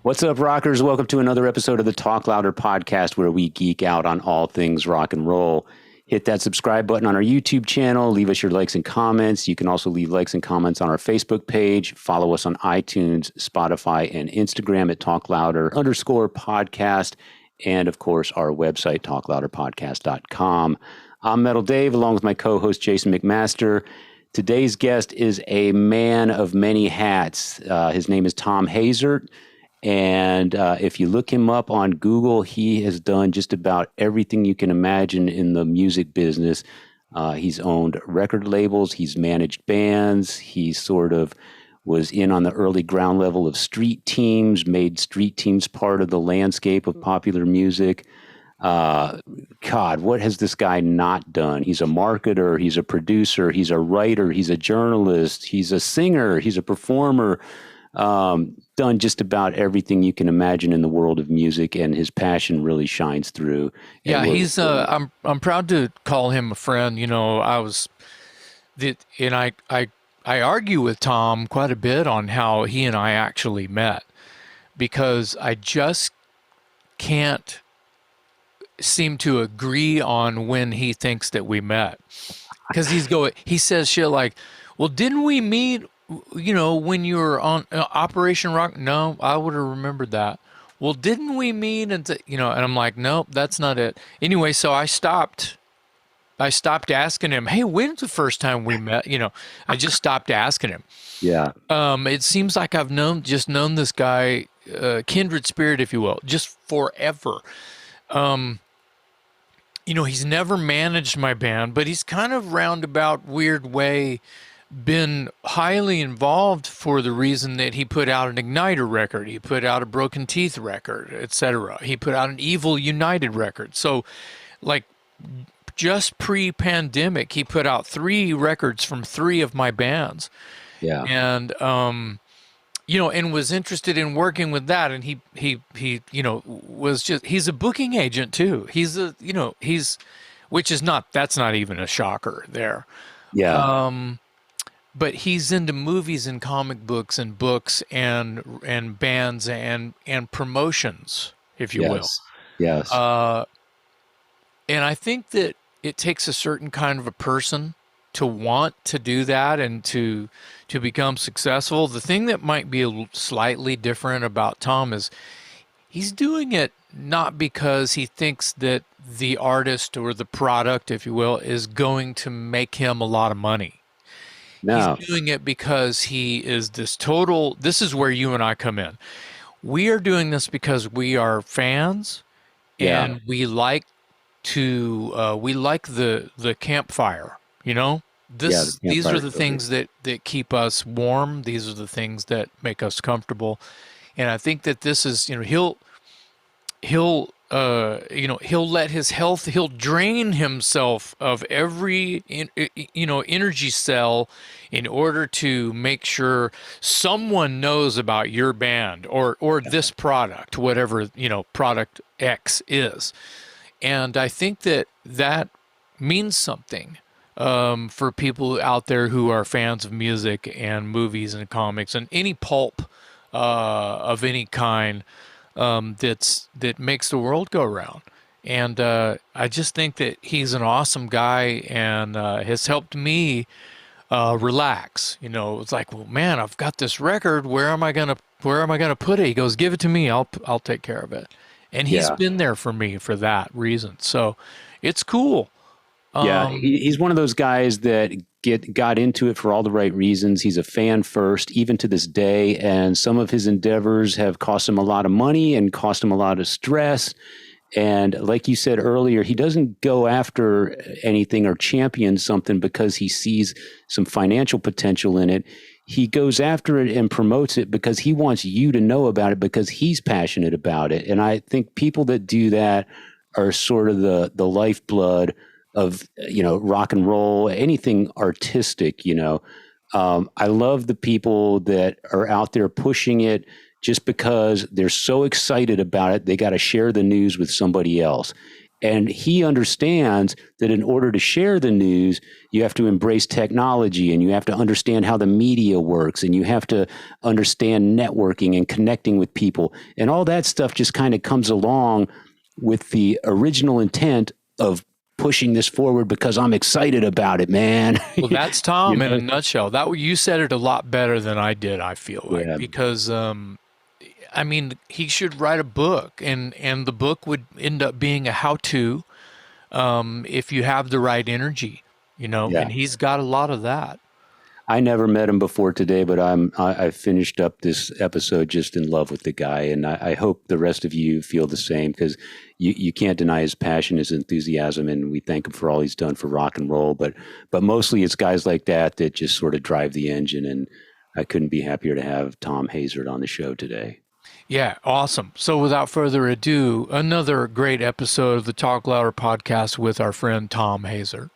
What's up, rockers? Welcome to another episode of the Talk Louder podcast, where we geek out on all things rock and roll. Hit that subscribe button on our YouTube channel. Leave us your likes and comments. You can also leave likes and comments on our Facebook page. Follow us on iTunes, Spotify, and Instagram at talklouder_podcast. And, of course, our website, talklouderpodcast.com. I'm Metal Dave, along with my co-host, Jason McMaster. Today's guest is a man of many hats. His name is Thom Hazaert. And if you look him up on Google, he has done just about everything you can imagine in the music business. He's owned record labels. He's managed bands. He sort of was in on the early ground level of street teams, made street teams part of the landscape of popular music. God, what has this guy not done? He's a marketer. He's a producer. He's a writer. He's a journalist. He's a singer. He's a performer. Done just about everything you can imagine in the world of music, and his passion really shines through. Yeah, he's I'm proud to call him a friend. You know, I argue with Tom quite a bit on how he and I actually met, because I just can't seem to agree on when he thinks that we met. Because he says shit like, well, didn't we meet, you know, when you were on Operation Rock? No, I would have remembered that. Well, didn't we meet? And I'm like, nope, that's not it. Anyway, so I stopped asking him, hey, when's the first time we met? You know, I just stopped asking him. Yeah. It seems like I've known this guy, kindred spirit, if you will, just forever. You know, he's never managed my band, but he's kind of roundabout weird way been highly involved, for the reason that he put out an Igniter record, he put out a Broken Teeth record, etc. He put out an Evil United record. So, like, just pre-pandemic, he put out 3 records from 3 of my bands. Yeah. And you know, and was interested in working with that. And he you know, he's a booking agent too. That's not even a shocker there. Yeah. But he's into movies and comic books and books and bands and promotions, if you will. Yes. And I think that it takes a certain kind of a person to want to do that and to become successful. The thing that might be slightly different about Tom is he's doing it not because he thinks that the artist or the product, if you will, is going to make him a lot of money. No. He's doing it because he is this is where you and I come in. We are doing this because we are fans, and we like the campfire, you know? These are the things that keep us warm. These are the things that make us comfortable. And I think that this is, you know, he'll let his health, he'll drain himself of every, energy cell in order to make sure someone knows about your band or this product, whatever, product X is. And I think that means something for people out there who are fans of music and movies and comics and any pulp of any kind. That makes the world go round. And I just think that he's an awesome guy and has helped me relax. You know, it's like, well, man, I've got this record. Where am I gonna put it? He goes, give it to me. I'll take care of it. And he's been there for me for that reason. So it's cool. He's one of those guys that got into it for all the right reasons. He's a fan first, even to this day. And some of his endeavors have cost him a lot of money and cost him a lot of stress. And like you said earlier, he doesn't go after anything or champion something because he sees some financial potential in it. He goes after it and promotes it because he wants you to know about it, because he's passionate about it. And I think people that do that are sort of the lifeblood of, rock and roll, anything artistic, I love the people that are out there pushing it just because they're so excited about it. They got to share the news with somebody else. And he understands that in order to share the news, you have to embrace technology and you have to understand how the media works and you have to understand networking and connecting with people. And all that stuff just kind of comes along with the original intent of pushing this forward because I'm excited about it, man. Well, that's Tom in a nutshell. You said it a lot better than I did, I feel like, because I mean, he should write a book, and the book would end up being a how-to if you have the right energy, and he's got a lot of that. I never met him before today, but I finished up this episode just in love with the guy, and I hope the rest of you feel the same, because you can't deny his passion, his enthusiasm, and we thank him for all he's done for rock and roll. But mostly it's guys like that just sort of drive the engine, and I couldn't be happier to have Thom Hazaert on the show today. Yeah, awesome. So without further ado, another great episode of the Talk Louder podcast with our friend Tom Hazer.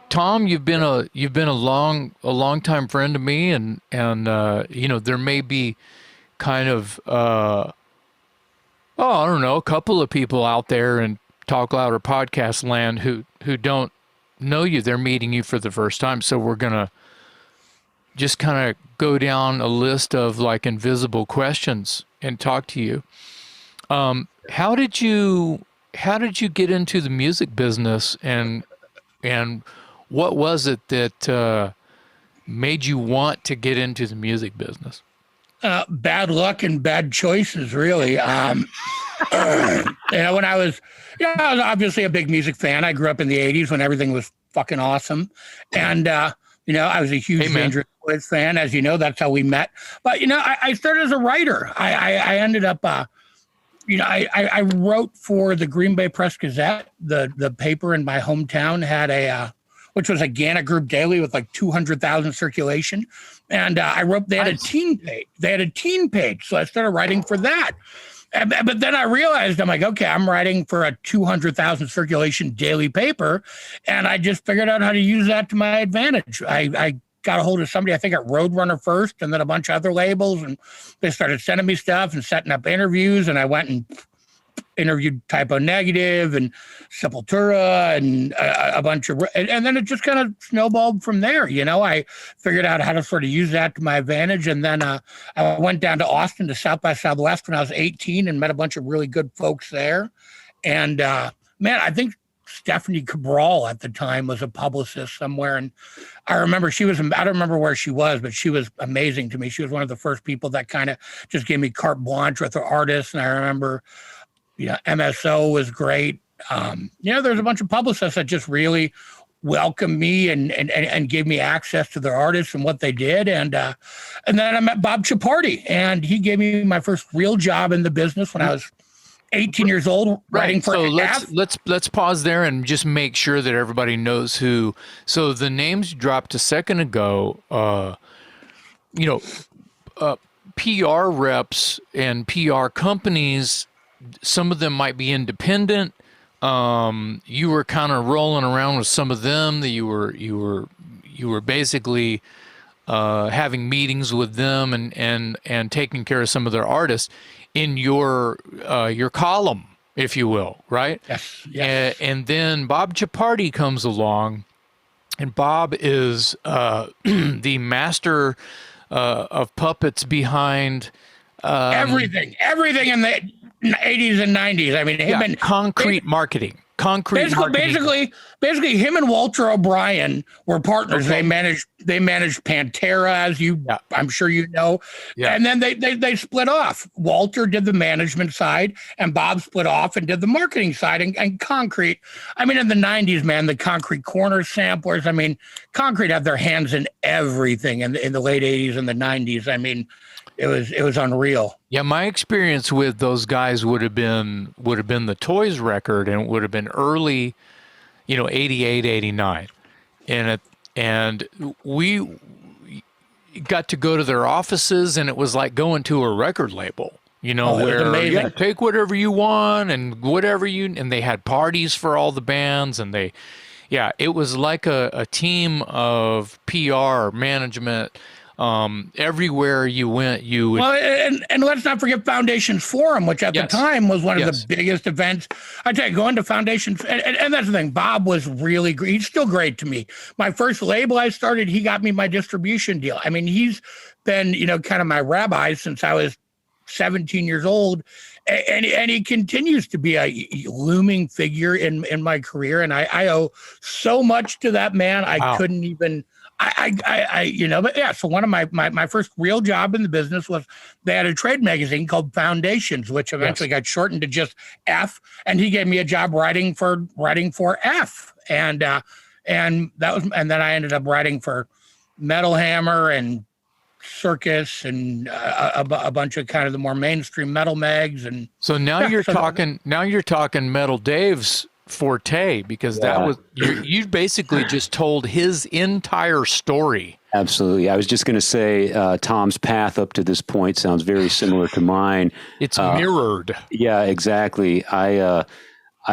Tom, you've been a long time friend of me, and there may be kind of I don't know, a couple of people out there in Talk Louder podcast land who don't know you. They're meeting you for the first time, so we're gonna just kind of go down a list of like invisible questions and talk to you. How did you get into the music business, and what was it that made you want to get into the music business? Bad luck and bad choices, really. When I was obviously a big music fan. I grew up in the 80s when everything was fucking awesome. And, I was a huge Dangerous Goods fan. As you know, that's how we met. But, I started as a writer. I ended up, I wrote for the Green Bay Press Gazette. The paper in my hometown had which was a Gannett Group daily with like 200,000 circulation. And I wrote, they had a teen page. They had a teen page. So I started writing for that. But then I realized, I'm like, okay, I'm writing for a 200,000 circulation daily paper. And I just figured out how to use that to my advantage. I got a hold of somebody, I think at Roadrunner first, and then a bunch of other labels. And they started sending me stuff and setting up interviews. And I went and interviewed Typo Negative and Sepultura and a bunch of, and then it just kind of snowballed from there. I figured out how to sort of use that to my advantage. And then I went down to Austin to South by Southwest when I was 18 and met a bunch of really good folks there. And man, I think Stephanie Cabral at the time was a publicist somewhere. And I remember I don't remember where she was, but she was amazing to me. She was one of the first people that kind of just gave me carte blanche with her artists. And I remember, MSO was great. There's a bunch of publicists that just really welcomed me and gave me access to their artists and what they did. And then I met Bob Chiappardi, and he gave me my first real job in the business when I was 18 years old, writing for let's pause there and just make sure that everybody knows who. So the names dropped a second ago, PR reps and PR companies, some of them might be independent. You were kind of rolling around with some of them, that you were basically having meetings with them and taking care of some of their artists in your column, if you will, right? Yes. And then Bob Chiappardi comes along, and Bob is the master of puppets behind everything in the 80s and 90s. I mean, concrete marketing. Basically, him and Walter O'Brien were partners. Okay. They managed Pantera, as I'm sure you know. Yeah. And then they split off. Walter did the management side, and Bob split off and did the marketing side. And Concrete, in the 90s, man, the Concrete Corner samplers. Concrete had their hands in everything in the late 80s and the 90s. It was unreal. Yeah, my experience with those guys would have been the Toys record, and it would have been early, 88, 89. And we got to go to their offices, and it was like going to a record label, where take whatever you want and and they had parties for all the bands, and it was like a team of PR management, Everywhere you went, you would. Well, and let's not forget Foundations Forum, which at the time was one of the biggest events. I tell you, going to Foundations, and that's the thing. Bob was really great. He's still great to me. My first label I started, he got me my distribution deal. I mean, he's been, kind of my rabbi since I was 17 years old. And he continues to be a looming figure in my career. And I owe so much to that man. I couldn't even, but yeah. So one of my first real job in the business was they had a trade magazine called Foundations, which eventually got shortened to just F. And he gave me a job writing for F. And that was, and then I ended up writing for Metal Hammer and Circus and a bunch of kind of the more mainstream metal mags. And so now you're talking Metal Dave's forte, because that was you basically just told his entire story. Absolutely. I was just going to say Tom's path up to this point sounds very similar to mine. It's mirrored. Yeah, exactly. I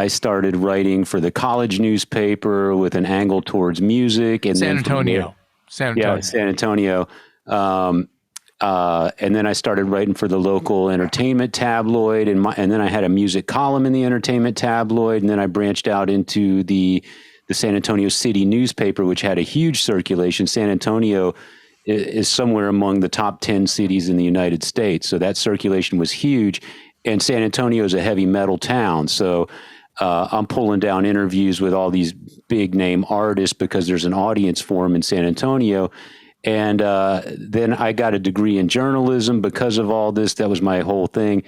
started writing for the college newspaper with an angle towards music, and San Antonio. Yeah, San Antonio. And then I started writing for the local entertainment tabloid, and then I had a music column in the entertainment tabloid, and then I branched out into the San Antonio City newspaper, which had a huge circulation. San Antonio is somewhere among the top 10 cities in the United States, so that circulation was huge, and San Antonio is a heavy metal town, so I'm pulling down interviews with all these big name artists because there's an audience for them in San Antonio. And then I got a degree in journalism because of all this. That was my whole thing.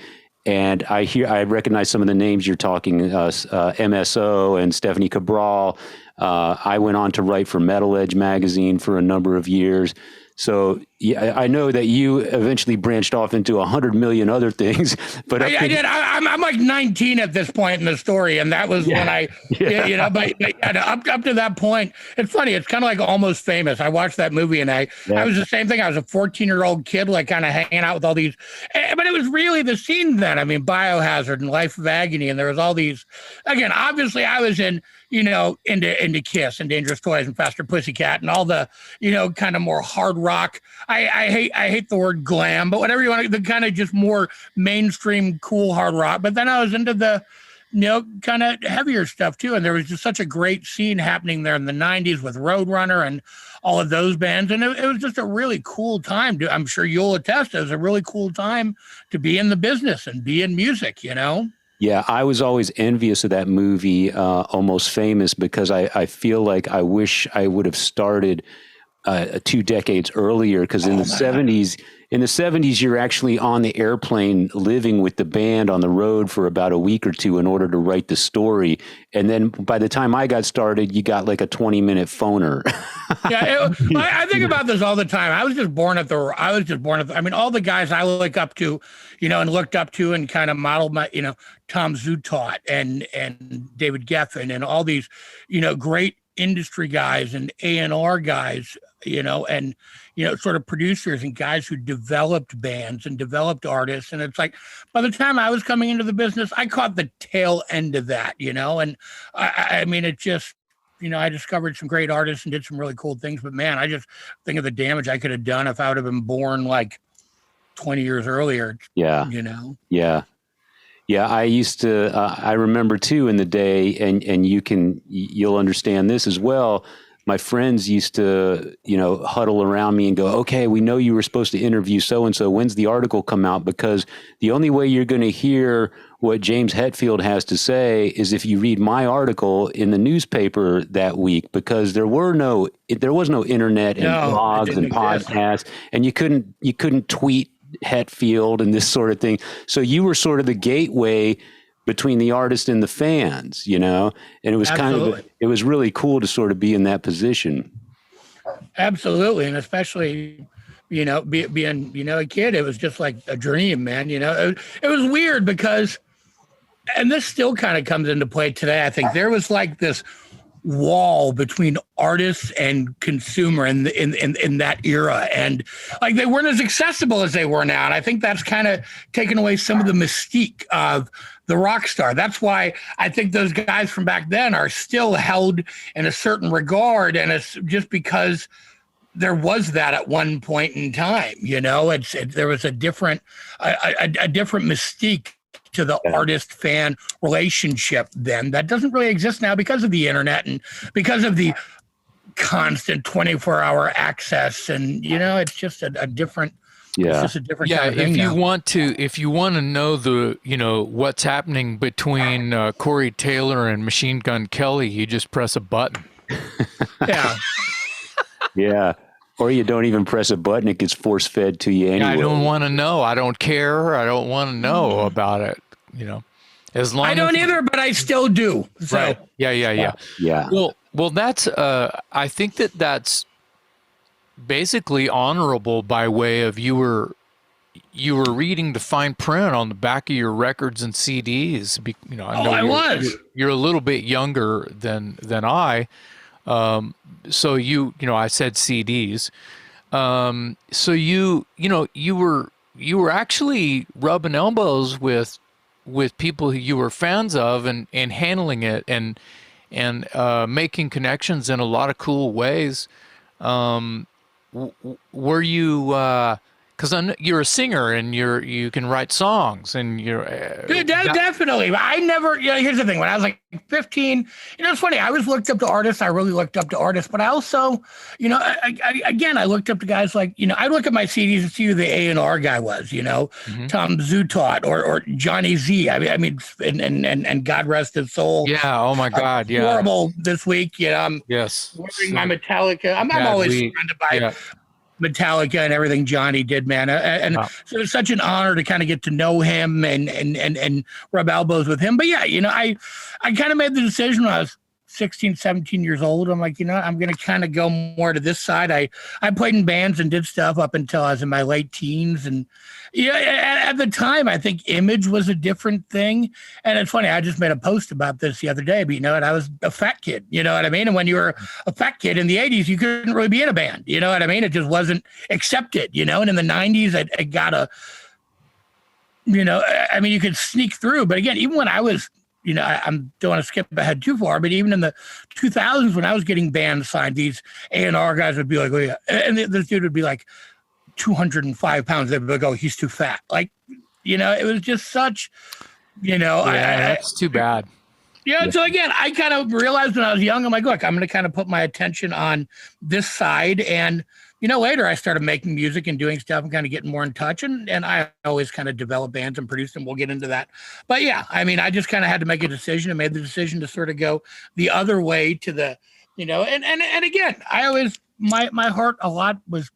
And I recognize some of the names you're talking, MSO and Stephanie Cabral. I went on to write for Metal Edge magazine for a number of years. So yeah, I know that you eventually branched off into 100 million other things, but I did. I'm like 19 at this point in the story, and that was when I, but up to that point, it's funny. It's kind of like Almost Famous. I watched that movie, and I was the same thing. I was a 14-year-old kid, like kind of hanging out with all these, but it was really the scene then. I mean, Biohazard and Life of Agony, and there was all these. Again, obviously, I was into Kiss and Dangerous Toys and Faster Pussycat and all the, kind of more hard rock. I hate the word glam, but whatever you want, the kind of just more mainstream cool hard rock. But then I was into the, kind of heavier stuff too. And there was just such a great scene happening there in the 90s with Roadrunner and all of those bands. And it was just a really cool time. I'm sure you'll attest, it was a really cool time to be in the business and be in music, Yeah, I was always envious of that movie, Almost Famous, because I feel like I wish I would have started 2 decades earlier, because in the 70s, you're actually on the airplane living with the band on the road for about a week or two in order to write the story. And then by the time I got started, you got like a 20-minute phoner. I think about this all the time. I was just born at I mean, all the guys I look up to, and looked up to and kind of modeled my, Tom Zutaut and David Geffen and all these, great industry guys and A&R guys, and, sort of producers and guys who developed bands and developed artists. And it's like, by the time I was coming into the business, I caught the tail end of that, and I mean, it just, I discovered some great artists and did some really cool things, but man, I just think of the damage I could have done if I would have been born like 20 years earlier. Yeah. Yeah. Yeah. I used to, I remember too in the day, and you'll understand this as well. My friends used to, huddle around me and go, okay, we know you were supposed to interview so-and-so. When's the article come out? Because the only way you're going to hear what James Hetfield has to say is if you read my article in the newspaper that week, because there was no internet and blogs and podcasts, and you couldn't tweet Hetfield and this sort of thing. So you were sort of the gateway between the artist and the fans, and it was it was really cool to sort of be in that position. Absolutely. And especially, being, a kid, it was just like a dream, man. It was weird because, and this still kind of comes into play today. I think there was like this wall between artists and consumer in that era, and like they weren't as accessible as they were now. And I think that's kind of taken away some of the mystique of the rock star. That's why I think those guys from back then are still held in a certain regard, and it's just because there was that at one point in time, there was a different mystique to the artist fan relationship then that doesn't really exist now because of the internet and because of the constant 24-hour access. And, it's just a different, it's just a different kind of thing if you now. want to know what's happening between Corey Taylor and Machine Gun Kelly, you just press a button. Yeah. Yeah. Or you don't even press a button. It gets force fed to you anyway. I don't want to know. I don't care. I don't want to know about it. As long I don't as either, but I still do. So. Right. Yeah. Well, that's, I think that's basically honorable by way of you were reading the fine print on the back of your records and CDs. I was. You're a little bit younger than I. So I said CDs. So you were actually rubbing elbows with people who you were fans of and handling it and making connections in a lot of cool ways. Were you, because you're a singer and you can write songs and you're definitely. I never. Here's the thing. When I was like 15, it's funny. I always looked up to artists. I really looked up to artists, but I also, I looked up to guys like I look at my CDs and see who the A&R guy was. Tom Hazaert or Johnny Z. I mean, and God rest his soul. Yeah. Oh my God. Yeah. Horrible this week. I'm yes. wearing my Metallica. I'm always surrounded by Metallica and everything Johnny did, man. And so it's such an honor to kind of get to know him and rub elbows with him. But yeah, I kind of made the decision when I was 16, 17 years old. I'm like, I'm going to kind of go more to this side. I played in bands and did stuff up until I was in my late teens. And at the time, I think image was a different thing. And it's funny, I just made a post about this the other day, but I was a fat kid, you know what I mean? And when you were a fat kid in the 80s, you couldn't really be in a band, you know what I mean? It just wasn't accepted, and in the 90s, it got you could sneak through. But again, even when I was, I don't want to skip ahead too far, but even in the 2000s, when I was getting bands signed, these A&R guys would be like, oh yeah. And this dude would be like 205 pounds. They'd be like, oh, he's too fat. Like, it was just such, that's too bad. Yeah. So again, I kind of realized when I was young, I'm like, look, I'm going to kind of put my attention on this side. And, later I started making music and doing stuff and kind of getting more in touch. And I always kind of develop bands and produce them. We'll get into that. But yeah, I mean, I just kind of had to make a decision and made the decision to sort of go the other way to the, and again, I always, my heart a lot was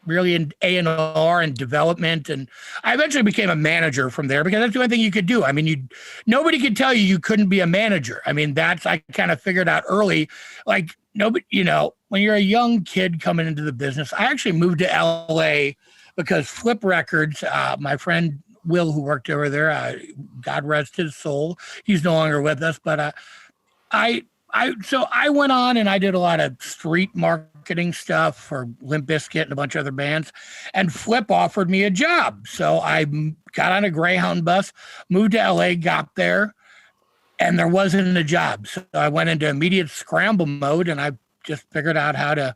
really in A&R and development. And I eventually became a manager from there because that's the only thing you could do. I mean, nobody could tell you couldn't be a manager. I mean, I kind of figured out early, like nobody, when you're a young kid coming into the business, I actually moved to LA because Flip Records, my friend Will, who worked over there, God rest his soul. He's no longer with us, but so I went on and I did a lot of street marketing stuff for Limp Bizkit and a bunch of other bands. And Flip offered me a job. So I got on a Greyhound bus, moved to LA, got there, and there wasn't a job. So I went into immediate scramble mode and I just figured out how to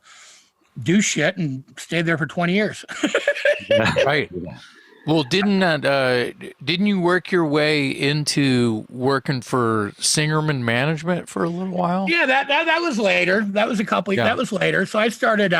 do shit and stayed there for 20 years. Right. Well, didn't you work your way into working for Singerman Management for a little while? Yeah, that was later. That was that was later. So I started,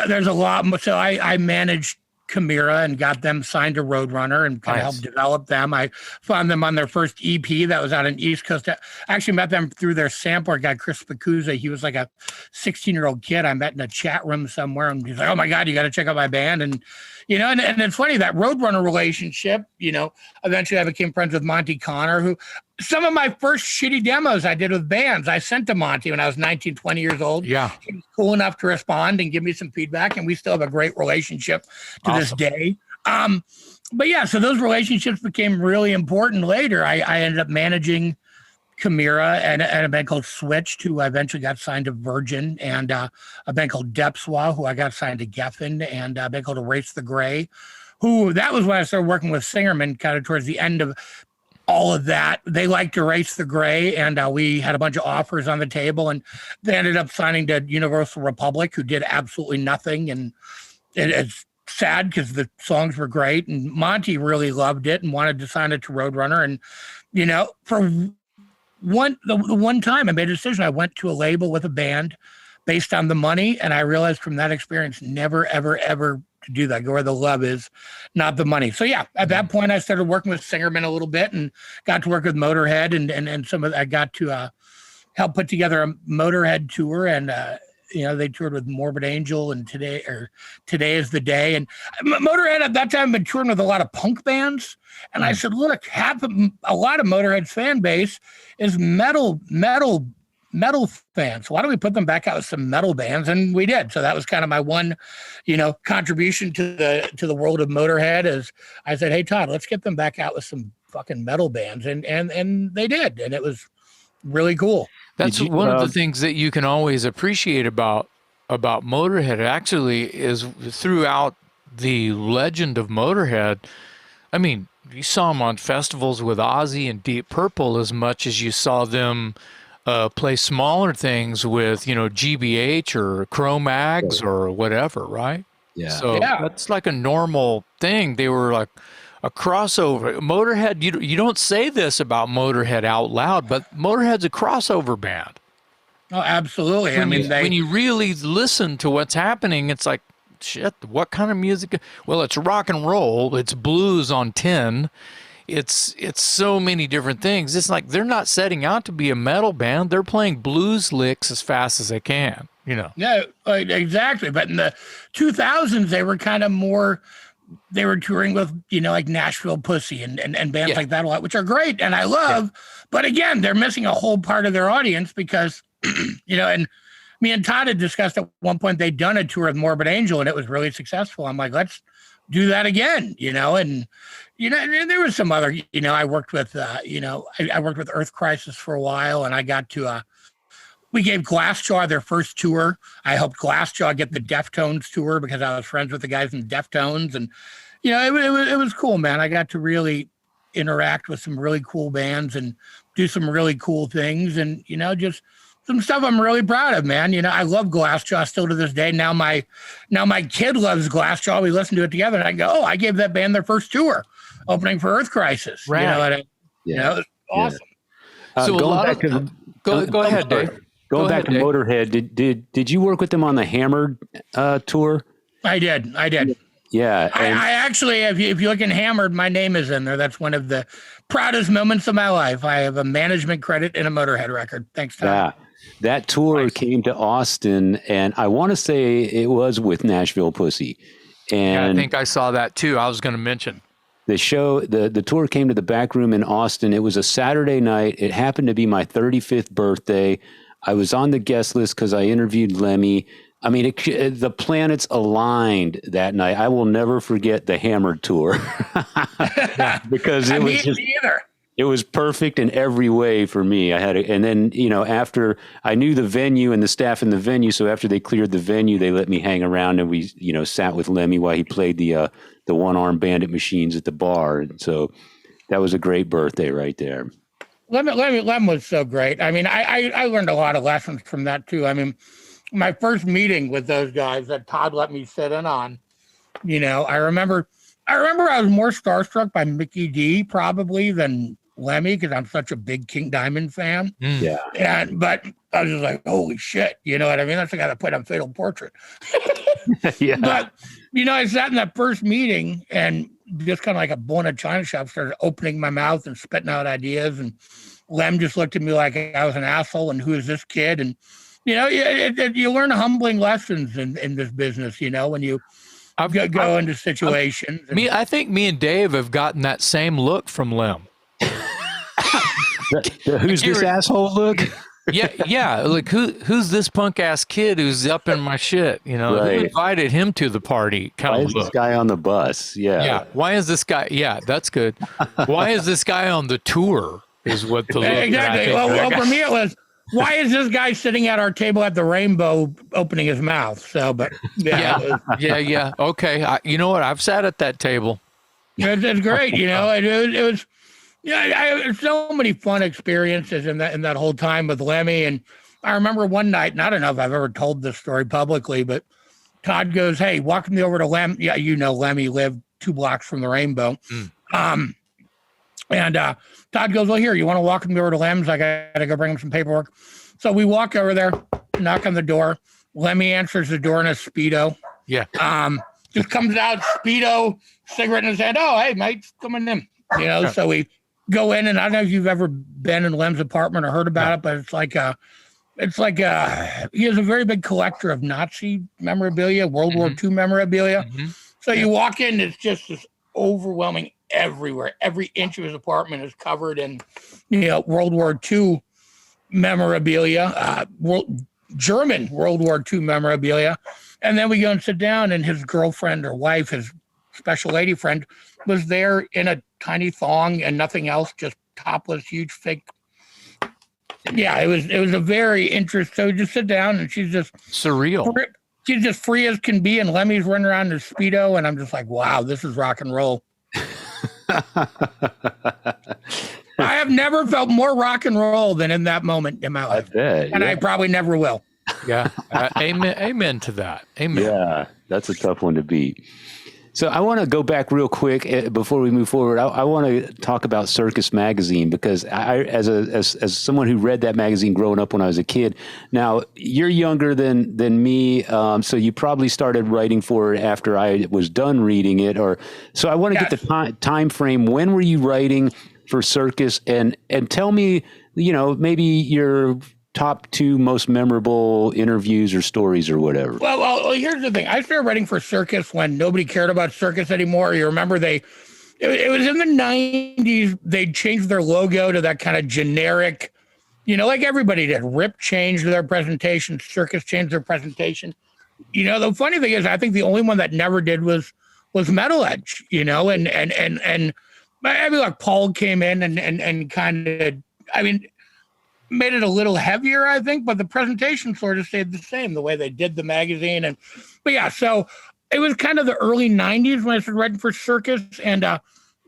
there's a lot. So I managed Chimera and got them signed to Roadrunner and kind of helped develop them. I found them on their first EP that was out in East Coast. I actually met them through their sampler guy, Chris Spacuzza. He was like a 16-year-old kid I met in a chat room somewhere. And he's like, oh my God, you got to check out my band. And, and it's funny, that Roadrunner relationship, eventually I became friends with Monty Connor, who some of my first shitty demos I did with bands, I sent to Monty when I was 19, 20 years old. Yeah. He was cool enough to respond and give me some feedback. And we still have a great relationship to this day. But yeah, so those relationships became really important later. I ended up managing Chimera and a band called Switched, who I eventually got signed to Virgin, and a band called Depswa, who I got signed to Geffen, and a band called Erase the Gray, that was when I started working with Singerman kind of towards the end of all of that. They liked Erase the Gray, and we had a bunch of offers on the table, and they ended up signing to Universal Republic, who did absolutely nothing. And it's sad because the songs were great, and Monty really loved it and wanted to sign it to Roadrunner. And, for the one time I made a decision, I went to a label with a band based on the money, and I realized from that experience, never, ever, ever to do that. Go where the love is, not the money. So yeah, at that point, I started working with Singerman a little bit, and got to work with Motorhead, and some of I got to help put together a Motorhead tour, and they toured with Morbid Angel, and Today Is the Day, and Motorhead at that time had been touring with a lot of punk bands, and I said, look, a lot of Motorhead's fan base is metal fans. Why don't we put them back out with some metal bands? And we did. So that was kind of my one, contribution to the world of Motorhead. Is I said, hey Todd, let's get them back out with some fucking metal bands, and they did, and it was really cool. That's one of the things that you can always appreciate about Motorhead. Actually, is throughout the legend of Motorhead. I mean, you saw them on festivals with Ozzy and Deep Purple as much as you saw them play smaller things with, GBH or Cro-Mags or whatever, right? Yeah. So that's like a normal thing. They were like a crossover. Motorhead, you don't say this about Motorhead out loud, but Motorhead's a crossover band. Oh, absolutely. When you really listen to what's happening, it's like, shit, what kind of music? Well, it's rock and roll. It's blues on tin. It's so many different things. It's like they're not setting out to be a metal band. They're playing blues licks as fast as they can, Yeah, exactly. But in the 2000s, they were kind of more, they were touring with, like Nashville Pussy and bands like that a lot, which are great and I love. Yeah. But again, they're missing a whole part of their audience because, and me and Todd had discussed at one point, they'd done a tour with Morbid Angel and it was really successful. I'm like, let's do that again, and there was some other, I worked with, I worked with Earth Crisis for a while, and I got to, we gave Glassjaw their first tour. I helped Glassjaw get the Deftones tour because I was friends with the guys in Deftones, and, it was cool, man. I got to really interact with some really cool bands and do some really cool things, and, just some stuff I'm really proud of, man. I love Glassjaw still to this day. Now my kid loves Glassjaw. We listen to it together, and I go, oh, I gave that band their first tour, opening for Earth Crisis. Right. It's awesome. So go ahead, Dave. Going back to Motorhead, did you work with them on the Hammered tour? I did. Yeah. I actually, if you look in Hammered, my name is in there. That's one of the proudest moments of my life. I have a management credit in a Motorhead record. Thanks, Tom. Yeah. That tour came to Austin, and I want to say it was with Nashville Pussy. And I think I saw that too. I was going to mention. The show, the tour came to the Back Room in Austin. It was a Saturday night. It happened to be my 35th birthday. I was on the guest list because I interviewed Lemmy. I mean, the planets aligned that night. I will never forget the Hammered tour because it was it was perfect in every way for me. I had and then, after I knew the venue and the staff in the venue. So after they cleared the venue, they let me hang around and we, sat with Lemmy while he played the one-armed bandit machines at the bar. And so that was a great birthday right there. Lem was so great. I mean, I learned a lot of lessons from that too. I mean, my first meeting with those guys that Todd let me sit in on, I remember I was more starstruck by Mickey D probably than Lemmy because I'm such a big King Diamond fan. Yeah. But I was just like, holy shit. You know what I mean? That's the guy that played on Fatal Portrait. Yeah. But, I sat in that first meeting and just kind of like a bull in a china shop, started opening my mouth and spitting out ideas. And Lem just looked at me like I was an asshole and who is this kid? And, you learn humbling lessons in this business, when you go into situations. I think me and Dave have gotten that same look from Lem. Who's this asshole look? Yeah. Like who's this punk ass kid who's up in my shit? Who invited him to the party? Why is this guy on the bus? Yeah. Why is this guy? Yeah, that's good. Why is this guy on the tour? Is what the look. Exactly. Well, for me it was. Why is this guy sitting at our table at the Rainbow opening his mouth? So, but yeah. Okay. You know what? I've sat at that table. It's great. It was Yeah, I had so many fun experiences in that whole time with Lemmy. And I remember one night, and I don't know if I've ever told this story publicly, but Todd goes, "Hey, walk me over to Lem." Yeah, Lemmy lived 2 blocks from the Rainbow. And Todd goes, "Well, here, you want to walk me over to Lem's? I got to go bring him some paperwork." So we walk over there, knock on the door. Lemmy answers the door in a Speedo. Yeah. Just comes out, Speedo, cigarette in his hand. "Oh, hey, mate, coming in." So we go in, and I don't know if you've ever been in Lem's apartment or heard about it, but it's like he is a very big collector of Nazi memorabilia, World War II memorabilia. So you walk in, it's just this overwhelming everywhere. Every inch of his apartment is covered in, World War II memorabilia, German World War II memorabilia. And then we go and sit down, and his girlfriend or wife, his special lady friend, was there in a tiny thong and nothing else, just topless, huge fake. Yeah, it was a very interesting. So we just sit down, and she's just surreal. She's just free as can be, and Lemmy's running around in a Speedo, and I'm just like, wow, this is rock and roll. I have never felt more rock and roll than in that moment in my life. I bet, and I probably never will. Yeah. Amen to that. Amen. Yeah, that's a tough one to beat. So I want to go back real quick before we move forward. I want to talk about Circus Magazine, because as someone who read that magazine growing up when I was a kid. Now you're younger than me, so you probably started writing for it after I was done reading it. So I want to get the time frame. When were you writing for Circus, and tell me, maybe your top 2 most memorable interviews or stories or whatever. Well, here's the thing. I started writing for Circus when nobody cared about Circus anymore. You remember it was in the 90s. They changed their logo to that kind of generic, like everybody did. Rip changed their presentation. Circus changed their presentation. The funny thing is, I think the only one that never did was Metal Edge, and I mean, like Paul came in and kind of, made it a little heavier, I think, but the presentation sort of stayed the same, the way they did the magazine. But yeah, so it was kind of the early 90s when I started writing for Circus. And,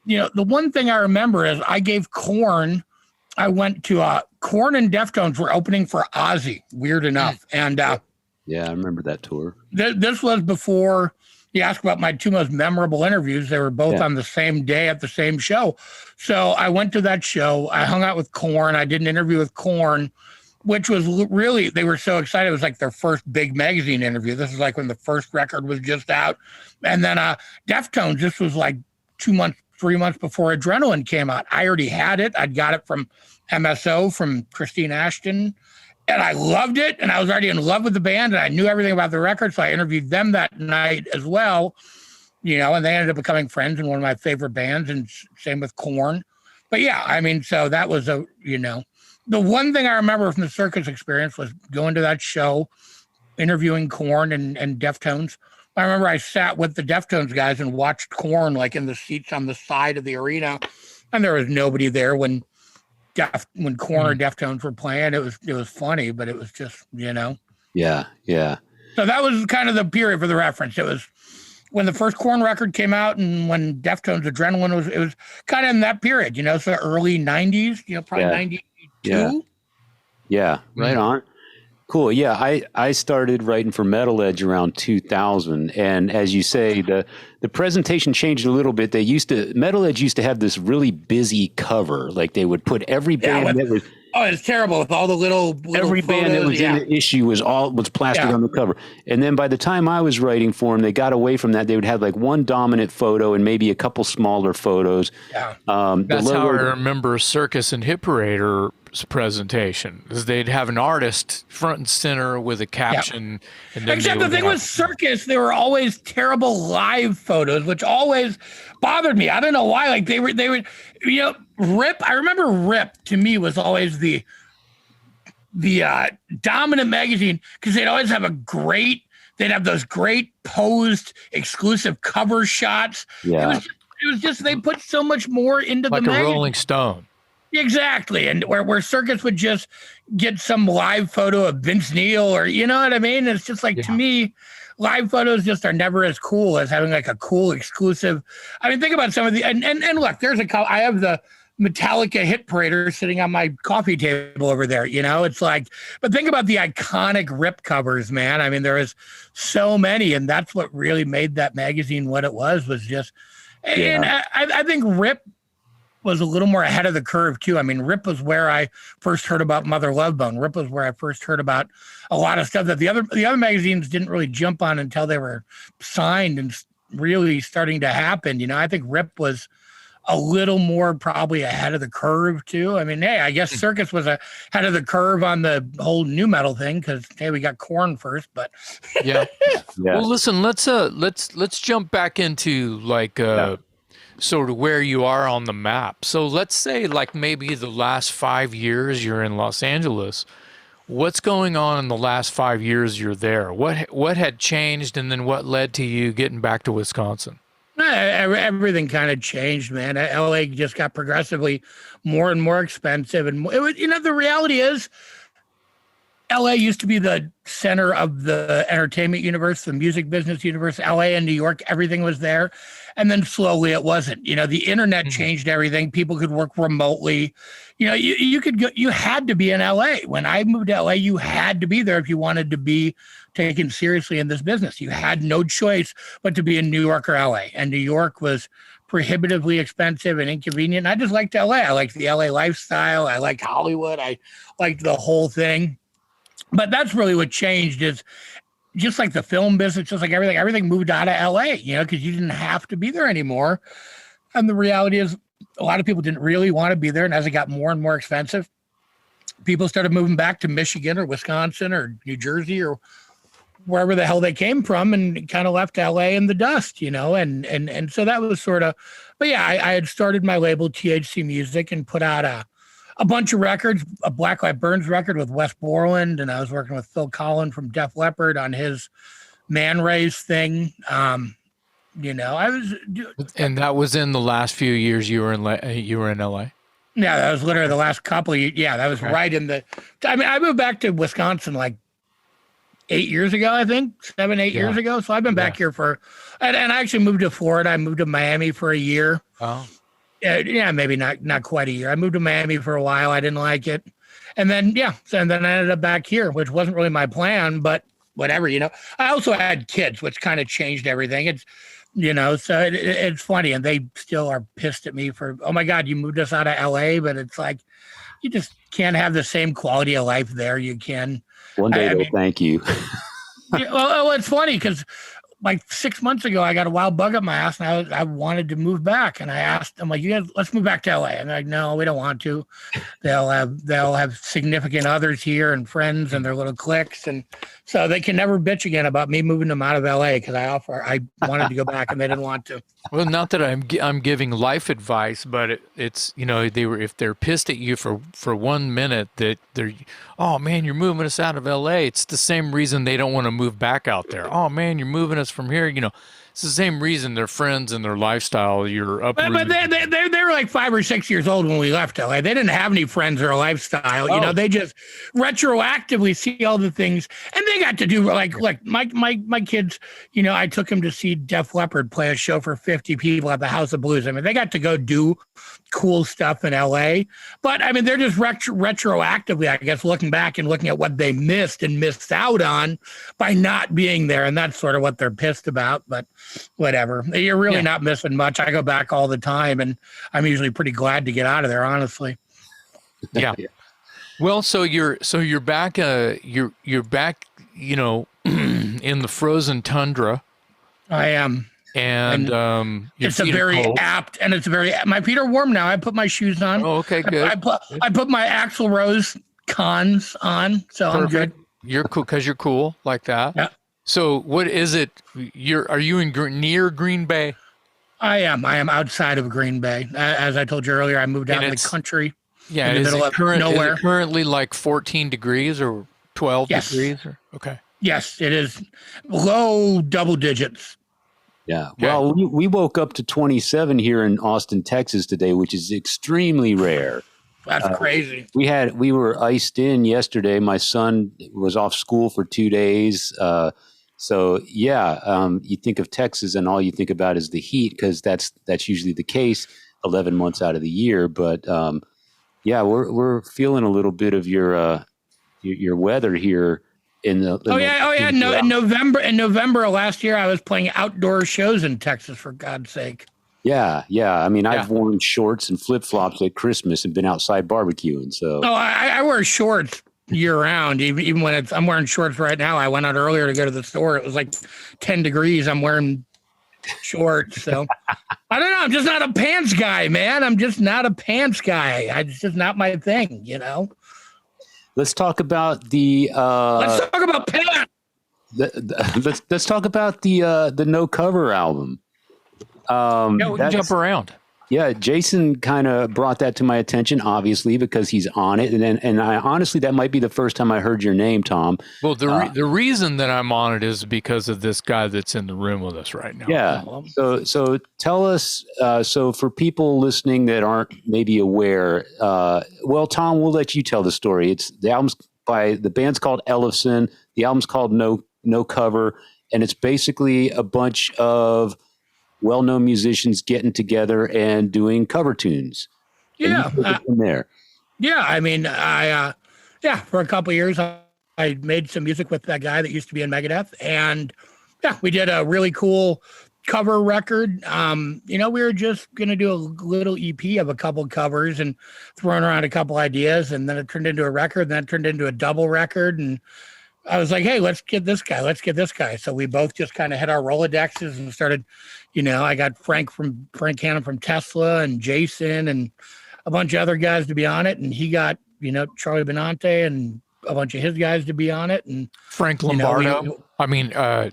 the one thing I remember is I gave Korn, I went to Korn and Deftones were opening for Ozzy, weird enough. And yeah, I remember that tour. This was before you asked about my 2 most memorable interviews. They were both on the same day at the same show. So I went to that show. I hung out with Korn. I did an interview with Korn, which was really, they were so excited. It was like their first big magazine interview. This is like when the first record was just out. And then Deftones, this was like 3 months before Adrenaline came out. I already had it. I'd got it from MSO, from Christine Ashton. And I loved it, and I was already in love with the band, and I knew everything about the record, so I interviewed them that night as well, and they ended up becoming friends and one of my favorite bands, and same with Korn. But yeah, so that was the one thing I remember from the Circus experience was going to that show, interviewing Korn and Deftones. I remember I sat with the Deftones guys and watched Korn like in the seats on the side of the arena, and there was nobody there when Korn or Deftones were playing. It was funny, but it was just, Yeah. So that was kind of the period for the reference. It was when the first Korn record came out, and when Deftones Adrenaline it was kind of in that period, so early 90s, probably 92. Yeah. Right on. Cool. Yeah, I started writing for Metal Edge around 2000, and as you say, the presentation changed a little bit. Metal Edge used to have this really busy cover, like they would put every band that was. Oh, it's terrible with all the little every photos, band that was in the issue was plastered on the cover. And then by the time I was writing for them, they got away from that. They would have like one dominant photo and maybe a couple smaller photos. Yeah, that's how I remember Circus and Hit Parader's presentation, is they'd have an artist front and center with a caption. Yeah. And then except the thing with Circus, they were always terrible live photos, which always bothered me. I don't know why. Like they would, Rip. I remember Rip to me was always the dominant magazine, because they'd always have they'd have those great posed exclusive cover shots. Yeah. It was just, they put so much more into like the magazine. Like a Rolling Stone. Exactly. And where Circus would just get some live photo of Vince Neil, or, you know what I mean? It's just like, to me, live photos just are never as cool as having like a cool exclusive. I mean, think about some of the, and look, there's I have the Metallica hit parader sitting on my coffee table over there. It's like, but think about the iconic Rip covers, man. I mean, there was so many, and that's what really made that magazine what it was just, and I think Rip was a little more ahead of the curve too. I mean, Rip was where I first heard about Mother Love Bone. Rip was where I first heard about a lot of stuff that the other magazines didn't really jump on until they were signed and really starting to happen. I think Rip was a little more probably ahead of the curve too. I mean, hey, I guess Circus was ahead of the curve on the whole new metal thing because hey, we got Korn first, but yeah. Well, listen, let's jump back into like sort of where you are on the map. So let's say like maybe the last 5 years you're in Los Angeles. What's going on in the last 5 years you're there? What had changed, and then what led to you getting back to Wisconsin? Everything kind of changed, man. LA just got progressively more and more expensive, and it was, the reality is, LA used to be the center of the entertainment universe, the music business universe. LA and New York, everything was there. And then slowly it wasn't. The internet changed everything. People could work remotely. You could go, you had to be in LA. When I moved to LA, you had to be there if you wanted to be taken seriously in this business. You had no choice but to be in New York or LA. And New York was prohibitively expensive and inconvenient. I just liked LA. I liked the LA lifestyle. I liked Hollywood. I liked the whole thing. But that's really what changed is just like the film business, just like everything moved out of LA, because you didn't have to be there anymore. And the reality is a lot of people didn't really want to be there. And as it got more and more expensive, people started moving back to Michigan or Wisconsin or New Jersey or wherever the hell they came from, and kind of left LA in the dust, and so that was sort of, but yeah, I had started my label THC Music and put out a bunch of records, a Black Light Burns record with Wes Borland, and I was working with Phil Collin from Def Leppard on his Man Rays thing. I was, and that was in the last few years you were in LA. Yeah, that was literally the last couple of years. Yeah, that was right in the. I mean, I moved back to Wisconsin like 8 years ago, I think 7-8 years ago. So I've been back here and I actually moved to Florida. I moved to Miami for a year. Oh. Yeah, maybe not quite a year. I moved to Miami for a while. I didn't like it. And then, and then I ended up back here, which wasn't really my plan, but whatever, I also had kids, which kind of changed everything. It's, so it's funny. And they still are pissed at me for, oh my God, you moved us out of LA, but it's like, you just can't have the same quality of life there. You can. One day they'll thank you. Well, it's funny because like 6 months ago, I got a wild bug up my ass, and I wanted to move back. And I asked them, like, you guys, let's move back to LA. And they're like, no, we don't want to. They'll have significant others here and friends and their little cliques, and so they can never bitch again about me moving them out of LA because I wanted to go back and they didn't want to. Well, not that I'm giving life advice, but it's if they're pissed at you for 1 minute that they're, oh man, you're moving us out of LA. It's the same reason they don't want to move back out there. Oh man, you're moving us from here. It's the same reason their friends and their lifestyle. You're up. But they were like 5 or 6 years old when we left LA. They didn't have any friends or a lifestyle. They just retroactively see all the things, and they got to do like my kids. I took them to see Def Leppard play a show for 50 people at the House of Blues. I mean, they got to go do cool stuff in LA, but I mean, they're just retroactively, I guess, looking back and looking at what they missed out on by not being there, and that's sort of what they're pissed about. But whatever, you're really not missing much. I go back all the time, and I'm usually pretty glad to get out of there, honestly. Yeah. Well, so you're back. You're back. In the frozen tundra. I am. And it's a very apt, and it's very. My feet are warm now. I put my shoes on. Oh, okay, good. I put my Axl Rose cons on, so perfect. I'm good. You're cool because you're cool like that. Yeah. So what is it? Are you near Green Bay? I am outside of Green Bay. As I told you earlier, I moved out in the country. Yeah, in the middle of nowhere. Is it currently like 14 degrees or 12 degrees? Okay. Yes, it is low double digits. Yeah. Okay. Well, we woke up to 27 here in Austin, Texas today, which is extremely rare. That's crazy. We were iced in yesterday. My son was off school for 2 days. You think of Texas and all you think about is the heat because that's usually the case. 11 months out of the year. But yeah, we're feeling a little bit of your weather here in the. No, in November of last year, I was playing outdoor shows in Texas, for God's sake. Yeah. I mean, I've worn shorts and flip flops at Christmas and been outside barbecuing. So I wear shorts year round, even when I'm wearing shorts right now. I went out earlier to go to the store. It was like 10 degrees. I'm wearing shorts. So I don't know. I'm just not a pants guy, man. I'm just not a pants guy. It's just not my thing, you know. Let's talk about the. Let's talk about pants. Let's talk about the No Cover album. Yeah, we can jump around. Yeah, Jason kind of brought that to my attention, obviously, because he's on it, and I honestly, that might be the first time I heard your name, Tom. Well, the reason that I'm on it is because of this guy that's in the room with us right now. Yeah. So tell us. So for people listening that aren't maybe aware, well, Tom, we'll let you tell the story. It's the band's called Elleson. The album's called No Cover, and it's basically a bunch of well-known musicians getting together and doing cover tunes. Yeah. From there. Yeah. I mean, for a couple of years, I made some music with that guy that used to be in Megadeth. And yeah, we did a really cool cover record. We were just going to do a little EP of a couple covers and throwing around a couple ideas. And then it turned into a record, and then it turned into a double record. And I was like, hey, let's get this guy. So we both just kind of had our Rolodexes and started, I got Frank Hannon from Tesla and Jason and a bunch of other guys to be on it. And he got, Charlie Benante and a bunch of his guys to be on it. And Frank Lombardo.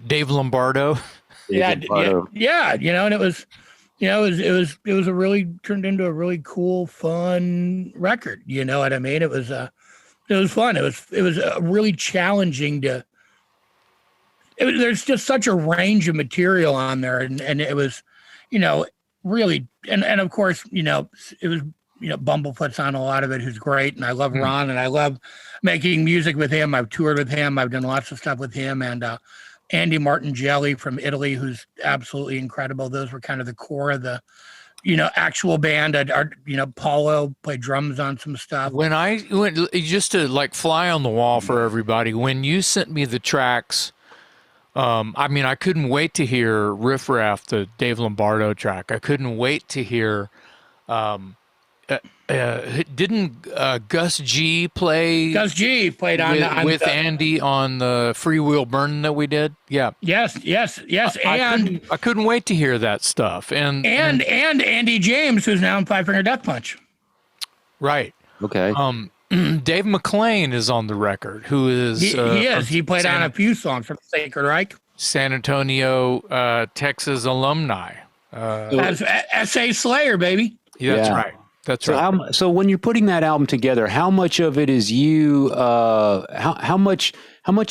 Dave Lombardo. Yeah. And it was, it was a really turned into a really cool, fun record. You know what I mean? It was fun. It was really challenging there's just such a range of material on there. And it was, really, and of course, it was, Bumblefoot's on a lot of it, who's great. And I love Ron, and I love making music with him. I've toured with him. I've done lots of stuff with him, and Andy Martingelli from Italy, who's absolutely incredible. Those were kind of the core of the, actual band. Paulo played drums on some stuff. When I went, just to like fly on the wall for everybody, when you sent me the tracks, I couldn't wait to hear Riff Raff, the Dave Lombardo track. I couldn't wait to hear, didn't Gus G play? Gus G played with Andy on the Freewheel Burn that we did. Yeah. Yes. And I couldn't wait to hear that stuff. And Andy James, who's now in Five Finger Death Punch. Right. Okay. Dave McClain is on the record. Who is he is? He played on a few songs from Sacred Reich. San Antonio, Texas alumni. That's S.A. Slayer, baby. Yeah, that's right. That's right. So when you're putting that album together, how much of it is you? How much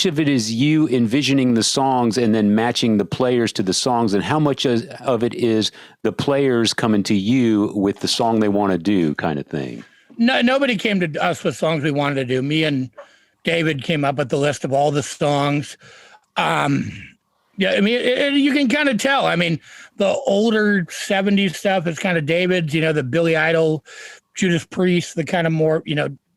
of it is you envisioning the songs and then matching the players to the songs, and how much of it is the players coming to you with the song they want to do, kind of thing? No, nobody came to us with songs we wanted to do. Me and David came up with the list of all the songs. You can kind of tell. I mean, the older 70s stuff is kind of David's, the Billy Idol, Judas Priest, the kind of more,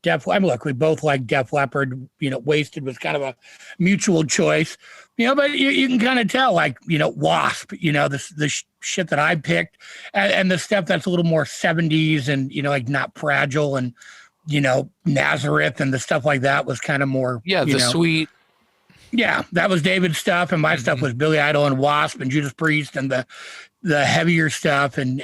Def. Look, we both like Def Leppard. Wasted was kind of a mutual choice. But you can kind of tell, like, Wasp. The shit that I picked, and the stuff that's a little more 70s, and like Not Fragile, and Nazareth, and the stuff like that was kind of more. Yeah, the Sweet. Yeah, that was David's stuff, and my stuff was Billy Idol and Wasp and Judas Priest and the heavier stuff, and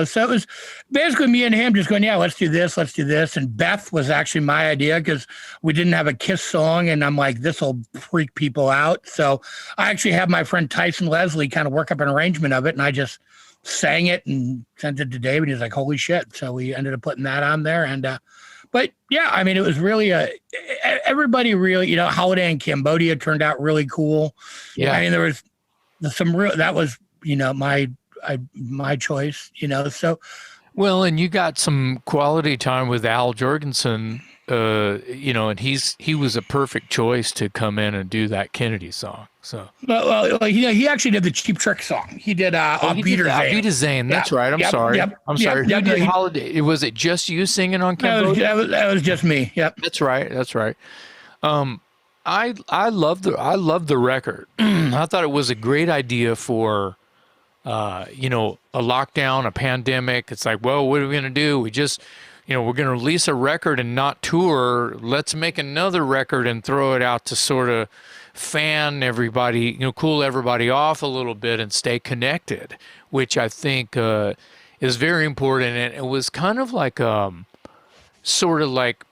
so it was basically me and him just going, yeah, let's do this. And Beth was actually my idea because we didn't have a Kiss song, and I'm like, this will freak people out. So I actually had my friend Tyson Leslie kind of work up an arrangement of it, and I just sang it and sent it to David. He's like, holy shit! So we ended up putting that on there, and. But yeah, I mean, it was really everybody really, Holiday in Cambodia turned out really cool. Yeah. I mean, there was some real, that was, my choice, so. Well, and you got some quality time with Al Jorgensen and he was a perfect choice to come in and do that Kennedy song. So he actually did the Cheap Trick song. He did Abita Zane. That's right. I'm sorry. I'm sorry. Who did Holiday? Was it just you singing on Cambodia? That was just me. Yep. That's right. I love the record. I thought it was a great idea for a lockdown, a pandemic. It's like, well, what are we going to do? We just, we're going to release a record and not tour. Let's make another record and throw it out to sort of fan everybody, cool everybody off a little bit and stay connected, which I think is very important. And it was kind of like sort of like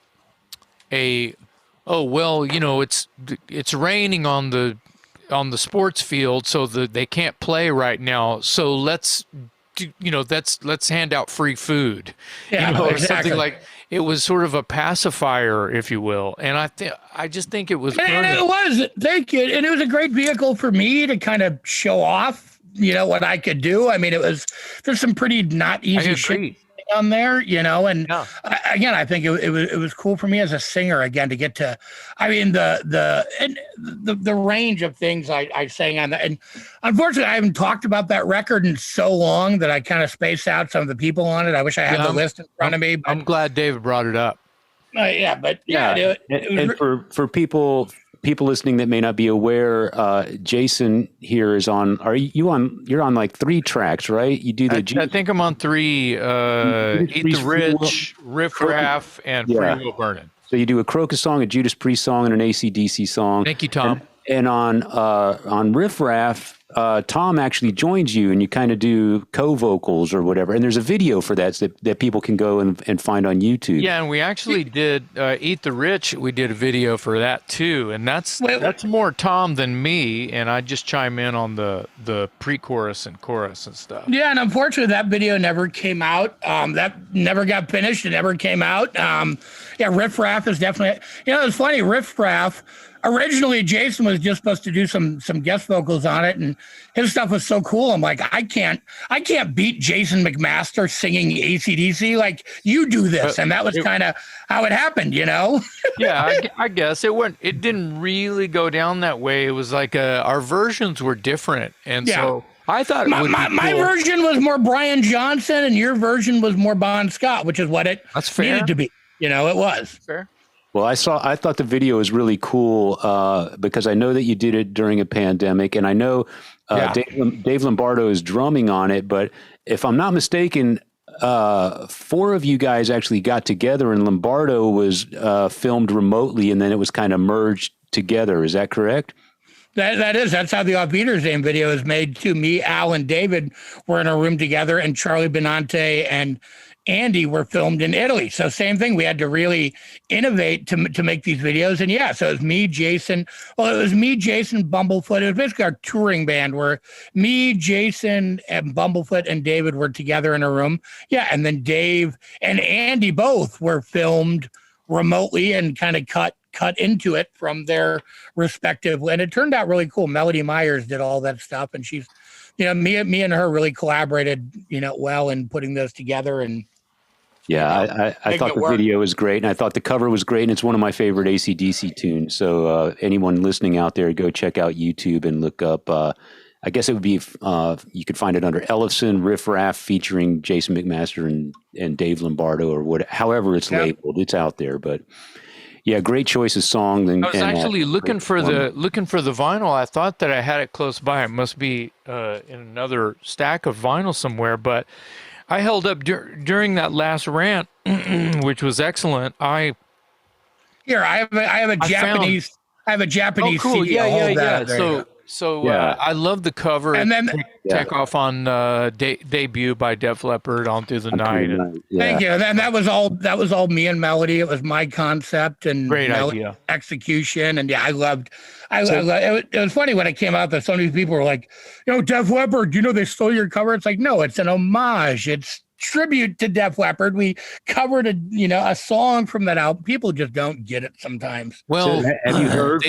a, oh, well, it's raining on the sports field, so they can't play right now. So let's hand out free food, or something like. It was sort of a pacifier, if you will, and I just think it was. And it was, thank you, and it was a great vehicle for me to kind of show off, what I could do. I mean, there's some pretty not easy shit on there, and again, I think it was cool for me as a singer again to get to, I mean, the range of things I sang on that. And unfortunately, I haven't talked about that record in so long that I kind of spaced out some of the people on it. I wish I had the list in front of me. But, I'm glad David brought it up. And for people listening that may not be aware, Jason here is on. You're on like 3 tracks, right? You do the. I think I'm on 3. Eat the Rich, Riff Raff, and Free Will Burning. So you do a Crocus song, a Judas Priest song, and an AC/DC song. Thank you, Tom. And on Riff Raff, Tom actually joins you, and you kind of do co-vocals or whatever. And there's a video for that people can go and find on YouTube. Yeah, and we actually did Eat the Rich. We did a video for that too, and that's more Tom than me. And I just chime in on the pre-chorus and chorus and stuff. Yeah, and unfortunately, that video never came out. That never got finished. It never came out. Riff Raff is definitely. It's funny. Riff Raff. Originally, Jason was just supposed to do some guest vocals on it, and his stuff was so cool. I'm like, I can't beat Jason McMaster singing AC/DC. Like, you do this, and that was kind of how it happened, Yeah, I guess it didn't really go down that way. It was like our versions were different, and so I thought my version was more Brian Johnson, and your version was more Bon Scott, which is what it needed to be. It was fair. Well, I thought the video was really cool because I know that you did it during a pandemic, and I know Dave Lombardo is drumming on it. But if I'm not mistaken, 4 of you guys actually got together, and Lombardo was filmed remotely, and then it was kind of merged together. Is that correct? That's how the Off Beaters Name video is made too. Me, Al, and David were in a room together, and Charlie Benante and Andy were filmed in Italy. So same thing. We had to really innovate to make these videos. And so it was me, Jason. Well, it was me, Jason, Bumblefoot. It was basically our touring band where me, Jason, and Bumblefoot and David were together in a room. Yeah. And then Dave and Andy both were filmed remotely and kind of cut into it from their respective. And it turned out really cool. Melody Myers did all that stuff. And she's, me and her really collaborated, well in putting those together. And yeah, I thought the video was great, and I thought the cover was great, and it's one of my favorite AC/DC tunes. So anyone listening out there, go check out YouTube and look up. I guess it would be you could find it under Elleson Riff Raff featuring Jason McMaster and Dave Lombardo or however it's labeled. It's out there, but yeah, great choice of song. I was actually looking for the vinyl. I thought that I had it close by. It must be in another stack of vinyl somewhere, but. I held up during that last rant, which was excellent. I have a Japanese cool. CD. Yeah. So I love the cover. And then take off on Debut by Def Leppard on Through the Night. Thank you. And that was all me and Melody. It was my concept and great idea execution. And I loved it. It was funny when it came out that so many people were like, Def Leppard, they stole your cover. It's like, no, it's an homage. It's tribute to Def Leppard. We covered a song from that album. People just don't get it sometimes. Well, so have you heard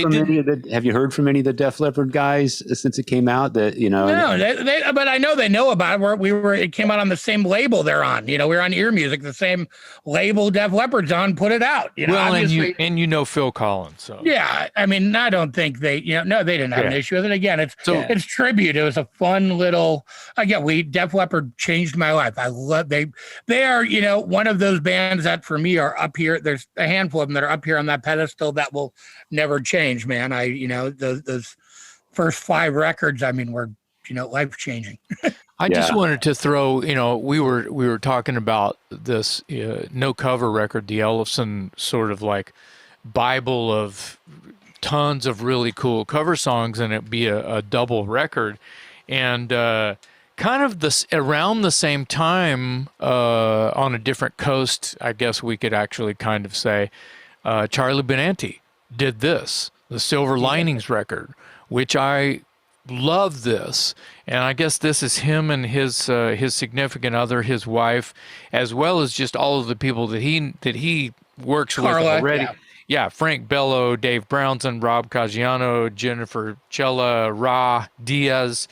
from any of the Def Leppard guys since it came out? That No, but I know they know about it. It came out on the same label they're on. We're on Ear Music, the same label Def Leppard's on. Put it out. And Phil Collins. So yeah, I mean, I don't think they they didn't have an issue with it. Again, it's tribute. It was a fun little. Again, Def Leppard changed my life. I love they are one of those bands that for me are up here. There's a handful of them that are up here on that pedestal that will never change, man. Those first 5 records, I mean, were life changing. I just wanted to throw, we were talking about this no cover record, the Elleson sort of like Bible of tons of really cool cover songs, and it'd be a double record. And kind of around the same time, on a different coast, I guess we could actually kind of say, Charlie Benanti did this, the Silver Linings record, which I love this. And I guess this is him and his significant other, his wife, as well as just all of the people that he works with already. Yeah, Frank Bello, Dave Brownson, Rob Caggiano, Jennifer Cella, Ra Diaz,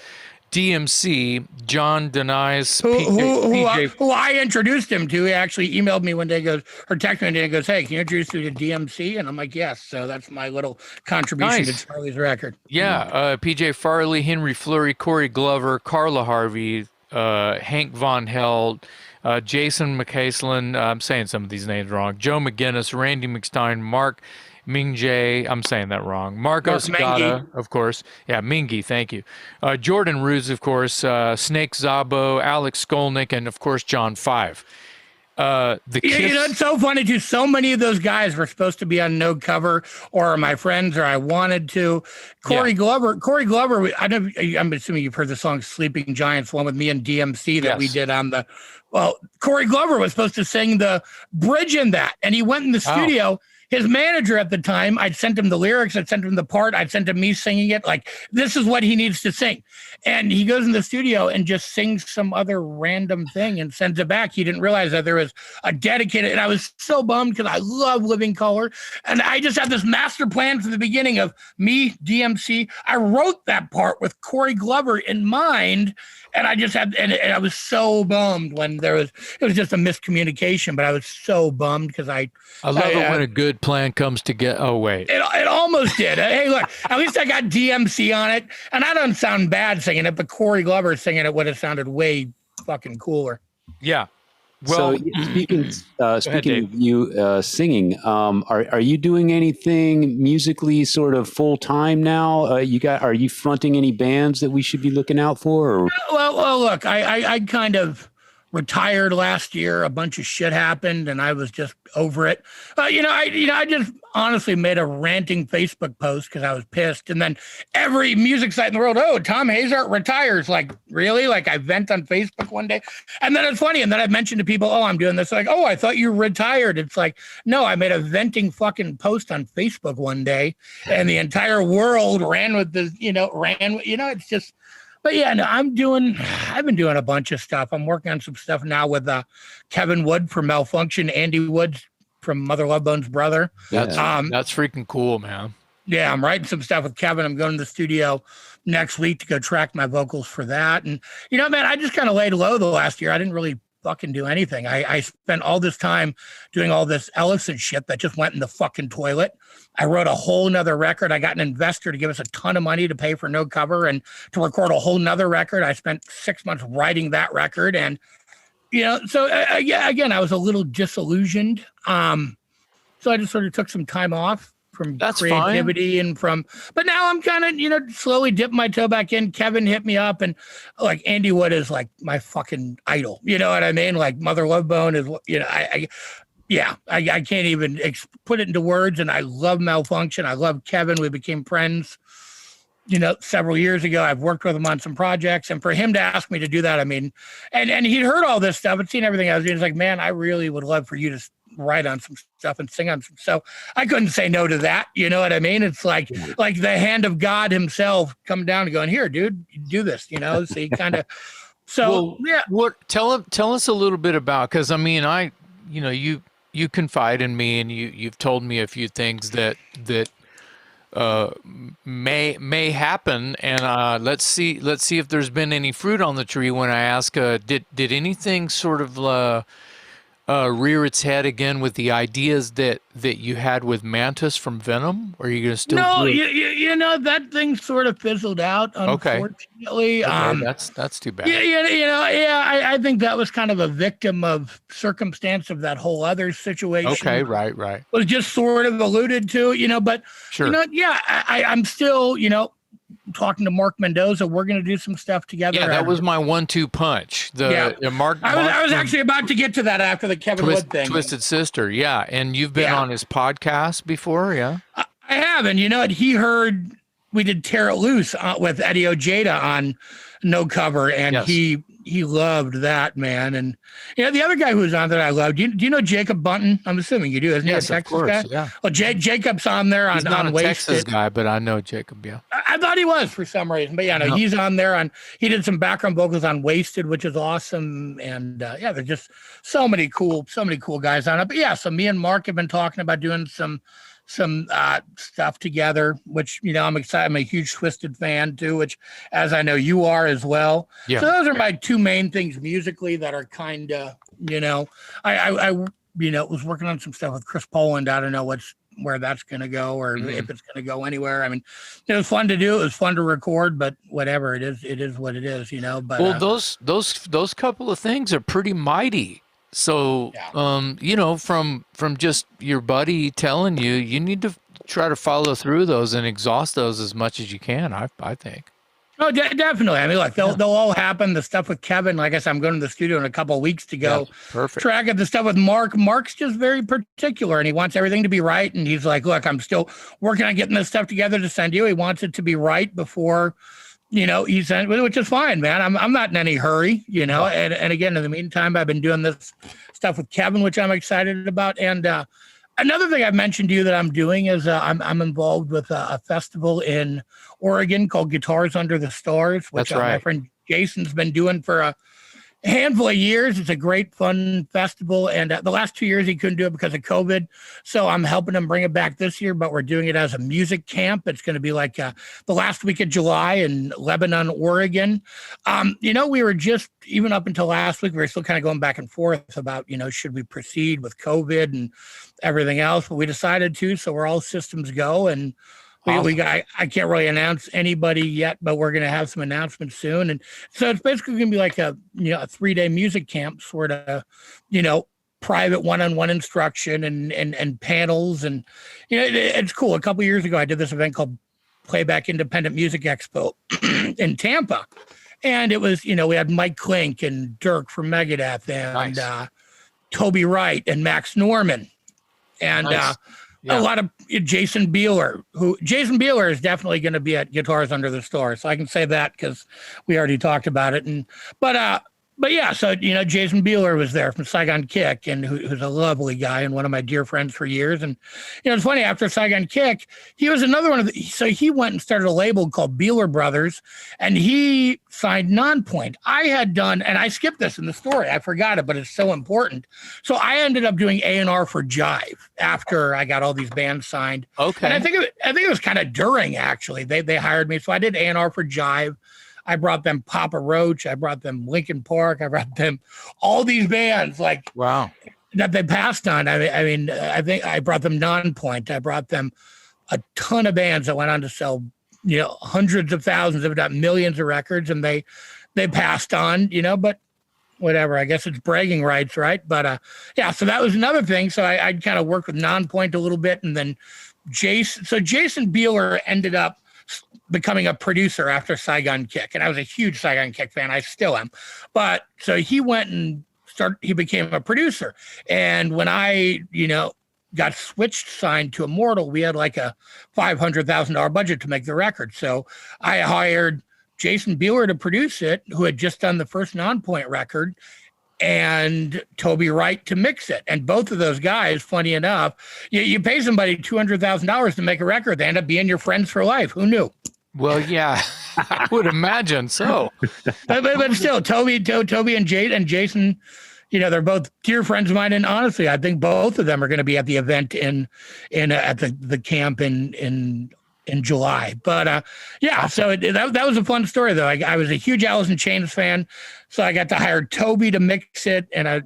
DMC, John Denise, who I introduced him to. He actually emailed me one day, texted me one day and goes, "Hey, can you introduce you to DMC?" And I'm like, "Yes." So that's my little contribution to Charlie's record. Yeah, PJ Farley, Henry Fleury, Corey Glover, Carla Harvey, Hank Von Held, Jason McCaslin, I'm saying some of these names wrong, Joe McGinnis, Randy McStein, Mark Mingay, I'm saying that wrong, Marco Scott, of course. Yeah, Mingy, thank you. Jordan Ruse, of course, Snake Zabo, Alex Skolnick, and, of course, John Five. It's so funny too. So many of those guys were supposed to be on no cover, or my friends, or I wanted to. Corey Glover. I'm assuming you've heard the song "Sleeping Giants," one with me and DMC that we did on the. Well, Corey Glover was supposed to sing the bridge in that, and he went in the studio. His manager at the time, I'd sent him the lyrics, I'd sent him the part, I'd sent him me singing it. Like, this is what he needs to sing. And he goes in the studio and just sings some other random thing and sends it back. He didn't realize that there was a dedicated, and I was so bummed because I love Living Color. And I just had this master plan from the beginning of me, DMC. I wrote that part with Corey Glover in mind. And I just had, and I was so bummed when it was just a miscommunication, but I was so bummed because I love it when a good plan comes together. Oh, wait. It almost did. Hey, look, at least I got DMC on it. And I don't sound bad singing it, but Corey Glover singing it would have sounded way fucking cooler. Yeah. Well, so speaking of you singing, are you doing anything musically sort of full time now? Are you fronting any bands that we should be looking out for? Or? Well, look, I kind of retired last year. A bunch of shit happened, and I was just over it. I just honestly made a ranting Facebook post because I was pissed. And then every music site in the world, Thom Hazaert retires. Like, really? Like, I vent on Facebook one day. And then it's funny. And then I mentioned to people, I'm doing this. Like, I thought you retired. It's like, no, I made a venting fucking post on Facebook one day, and the entire world ran with the, it's just. But yeah, no, I've been doing a bunch of stuff. I'm working on some stuff now with Kevin Wood from Malfunction, Andy Woods from Mother Love Bone's brother. That's freaking cool, man. Yeah, I'm writing some stuff with Kevin. I'm going to the studio next week to go track my vocals for that. And, man, I just kind of laid low the last year. I didn't really fucking do anything. I spent all this time doing all this Elleson shit that just went in the fucking toilet. I wrote a whole nother record. I got an investor to give us a ton of money to pay for no cover and to record a whole nother record. I spent 6 months writing that record. And, so again, I was a little disillusioned. So I just sort of took some time off from creativity and but now I'm kind of, slowly dipping my toe back in. Kevin hit me up, and like Andy Wood is like my fucking idol. You know what I mean? Like Mother Love Bone is, I can't even put it into words. And I love Malfunction. I love Kevin. We became friends, several years ago. I've worked with him on some projects, and for him to ask me to do that, I mean, and he'd heard all this stuff and seen everything I was doing. He's like, man, I really would love for you to write on some stuff and sing on some. So I couldn't say no to that. You know what I mean? It's like the hand of God himself coming down and going, here, dude, you do this, So he kind of So yeah, tell us a little bit about, because I mean, you confide in me, and you've told me a few things that may happen, and let's see if there's been any fruit on the tree. When I ask, did anything sort of rear its head again with the ideas that you had with Mantis from Venom? Or are you going to still no, do it? you know, that thing sort of fizzled out, unfortunately. Okay, that's too bad. I think that was kind of a victim of circumstance of that whole other situation. Okay, right. Was just sort of alluded to, but sure. I'm still, talking to Mark Mendoza. We're going to do some stuff together. Yeah, that was my 1-2 punch. Mark. I was actually about to get to that after the Kevin Wood thing. Twisted Sister, yeah. And you've been on his podcast before, yeah? I have, and he heard we did Tear It Loose with Eddie Ojeda on No Cover, and he loved that, man. And the other guy who was on that I loved. Do you know Jacob Bunton? I'm assuming you do. Isn't he a Texas guy? Yeah. Well, Jacob's on there. He's not a Wasted. Texas guy, but I know Jacob. Yeah. I thought he was for some reason, but he's on there. He did some background vocals on Wasted, which is awesome. And there's just so many cool guys on it. But so me and Mark have been talking about doing some stuff together, which I'm excited. I'm a huge Twisted fan too, which, as I know you are as well. Yeah. So those are my two main things musically that are kind of I was working on some stuff with Chris Poland. I don't know where that's going to go, or if it's going to go anywhere. I mean, it was fun to do. It was fun to record, but whatever it is what it is. But those couple of things are pretty mighty. So, from just your buddy telling you need to try to follow through those and exhaust those as much as you can, I think. Oh, definitely. I mean, look, they'll all happen. The stuff with Kevin, like I said, I'm going to the studio in a couple of weeks to go track it. The stuff with Mark. Mark's just very particular, and he wants everything to be right. And he's like, look, I'm still working on getting this stuff together to send you. He wants it to be right before he sent, which is fine, man. I'm not in any hurry, and again, in the meantime, I've been doing this stuff with Kevin, which I'm excited about. And another thing I mentioned to you that I'm doing is I'm involved with a festival in Oregon called Guitars Under the Stars, which my friend Jason's been doing for a handful of years. It's a great, fun festival. And the last 2 years, he couldn't do it because of COVID. So I'm helping him bring it back this year, but we're doing it as a music camp. It's going to be like the last week of July in Lebanon, Oregon. We were just, even up until last week, we were still kind of going back and forth about, should we proceed with COVID and everything else? But we decided to, so we're all systems go. And I can't really announce anybody yet, but we're going to have some announcements soon. And so it's basically going to be like a 3-day music camp, sort of, private one-on-one instruction and panels. And, it's cool. A couple of years ago, I did this event called Playback Independent Music Expo in Tampa. And it was, we had Mike Klink and Dirk from Megadeth and Toby Wright and Max Norman. And, a lot of Jason Bieler, Jason Bieler is definitely going to be at Guitars Under the Stars. So I can say that because we already talked about it. But yeah, so, Jason Bieler was there from Saigon Kick, and who's a lovely guy and one of my dear friends for years. And, it's funny, after Saigon Kick, he was another one so he went and started a label called Bieler Brothers, and he signed Nonpoint. I had done, and I skipped this in the story, I forgot it, but it's so important. So I ended up doing A&R for Jive after I got all these bands signed. Okay. And I think it was kind of during, actually. They hired me. So I did A&R for Jive. I brought them Papa Roach. I brought them Linkin Park. I brought them all these bands that they passed on. I mean, I think I brought them Nonpoint. I brought them a ton of bands that went on to sell, hundreds of thousands, if not millions of records, and they passed on, but whatever. I guess it's bragging rights, right? But so that was another thing. So I'd kind of worked with Nonpoint a little bit, and then Jason Bieler ended up becoming a producer after Saigon Kick. And I was a huge Saigon Kick fan. I still am. But so he went and he became a producer. And when I, got signed to Immortal, we had like a $500,000 budget to make the record. So I hired Jason Bieler to produce it, who had just done the first Nonpoint record, and Toby Wright to mix it. And both of those guys, funny enough, you pay somebody $200,000 to make a record, they end up being your friends for life. Who knew? Well, yeah, I would imagine so. but still, Toby and Jason, they're both dear friends of mine, and honestly, I think both of them are going to be at the event at the camp in July. But yeah, so that was a fun story though. I was a huge Alice in Chains fan, so I got to hire Toby to mix it, and I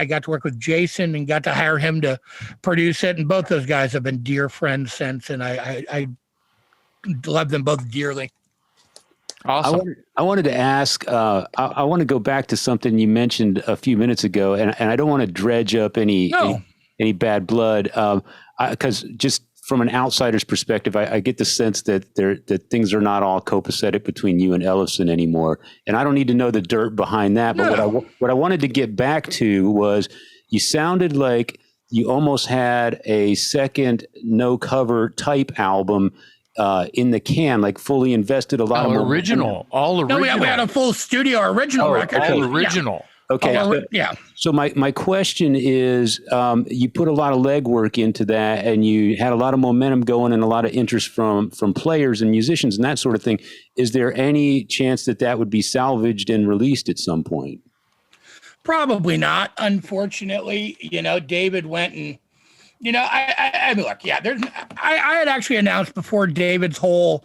got to work with Jason and got to hire him to produce it, and both those guys have been dear friends since, and I love them both dearly. Awesome. I wanted to ask, I want to go back to something you mentioned a few minutes ago, and I don't want to dredge up any bad blood, because just from an outsider's perspective, I get the sense that things are not all copacetic between you and Elleson anymore, and I don't need to know the dirt behind that. But what I wanted to get back to was, you sounded like you almost had a second no cover type album in the can, like fully invested a lot of original. No, we had a full studio original record. Okay. All original. Yeah. Okay. Yeah. So my question is, you put a lot of legwork into that, and you had a lot of momentum going and a lot of interest from players and musicians and that sort of thing. Is there any chance that would be salvaged and released at some point? Probably not. Unfortunately, David went and, I mean, look, yeah, I had actually announced before David's whole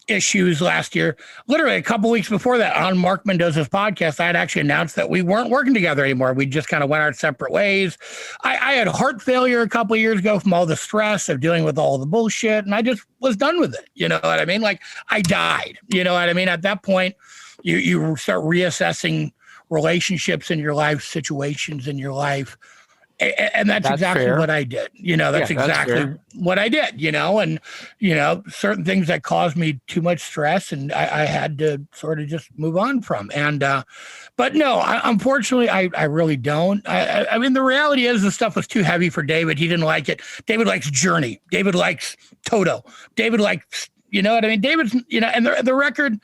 issues last year, literally a couple weeks before that, on Mark Mendoza's podcast, I had actually announced that we weren't working together anymore. We just kind of went our separate ways. I had heart failure a couple of years ago from all the stress of dealing with all the bullshit, and I just was done with it. You know what I mean? Like, I died. You know what I mean? At that point, you start reassessing relationships in your life, situations in your life. And that's exactly fair. What I did. That's exactly what I did, and, certain things that caused me too much stress, and I had to sort of just move on from. And, but no, unfortunately, I really don't. I mean, the reality is the stuff was too heavy for David. He didn't like it. David likes Journey. David likes Toto. David likes, you know what I mean? David's, and the record,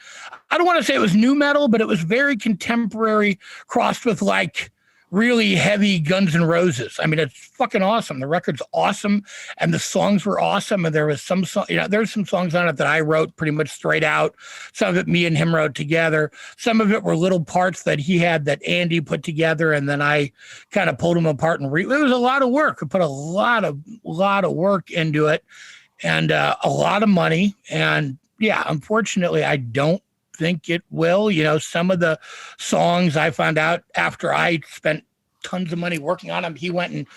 I don't want to say it was new metal, but it was very contemporary, crossed with like really heavy Guns N' Roses. I mean, it's fucking awesome. The record's awesome, and the songs were awesome. And there was some there's some songs on it that I wrote pretty much straight out. Some of it me and him wrote together. Some of it were little parts that he had that Andy put together, and then I kind of pulled them apart and it was a lot of work. I put a lot of work into it, and a lot of money. And yeah, unfortunately, I don't think it will. Some of the songs I found out after I spent tons of money working on them, he went and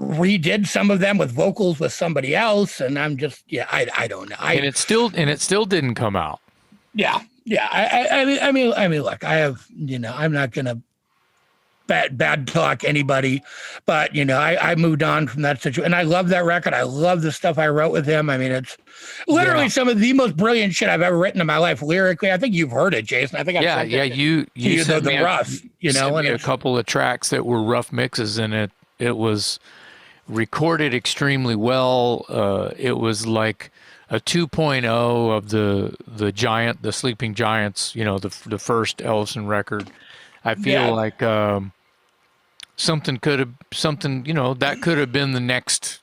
redid some of them with vocals with somebody else, and I'm just I don't know. And it still didn't come out. Yeah. I mean, look, I have I'm not gonna bad talk anybody, but I moved on from that situation, and I love that record. I love the stuff I wrote with him. I mean, it's literally some of the most brilliant shit I've ever written in my life lyrically. I think you've heard it, Jason. I think you sent me rough, and a couple of tracks that were rough mixes, and it was recorded extremely well. It was like a 2.0 of the Sleeping Giants, the first Elleson record. I feel like something that could have been the next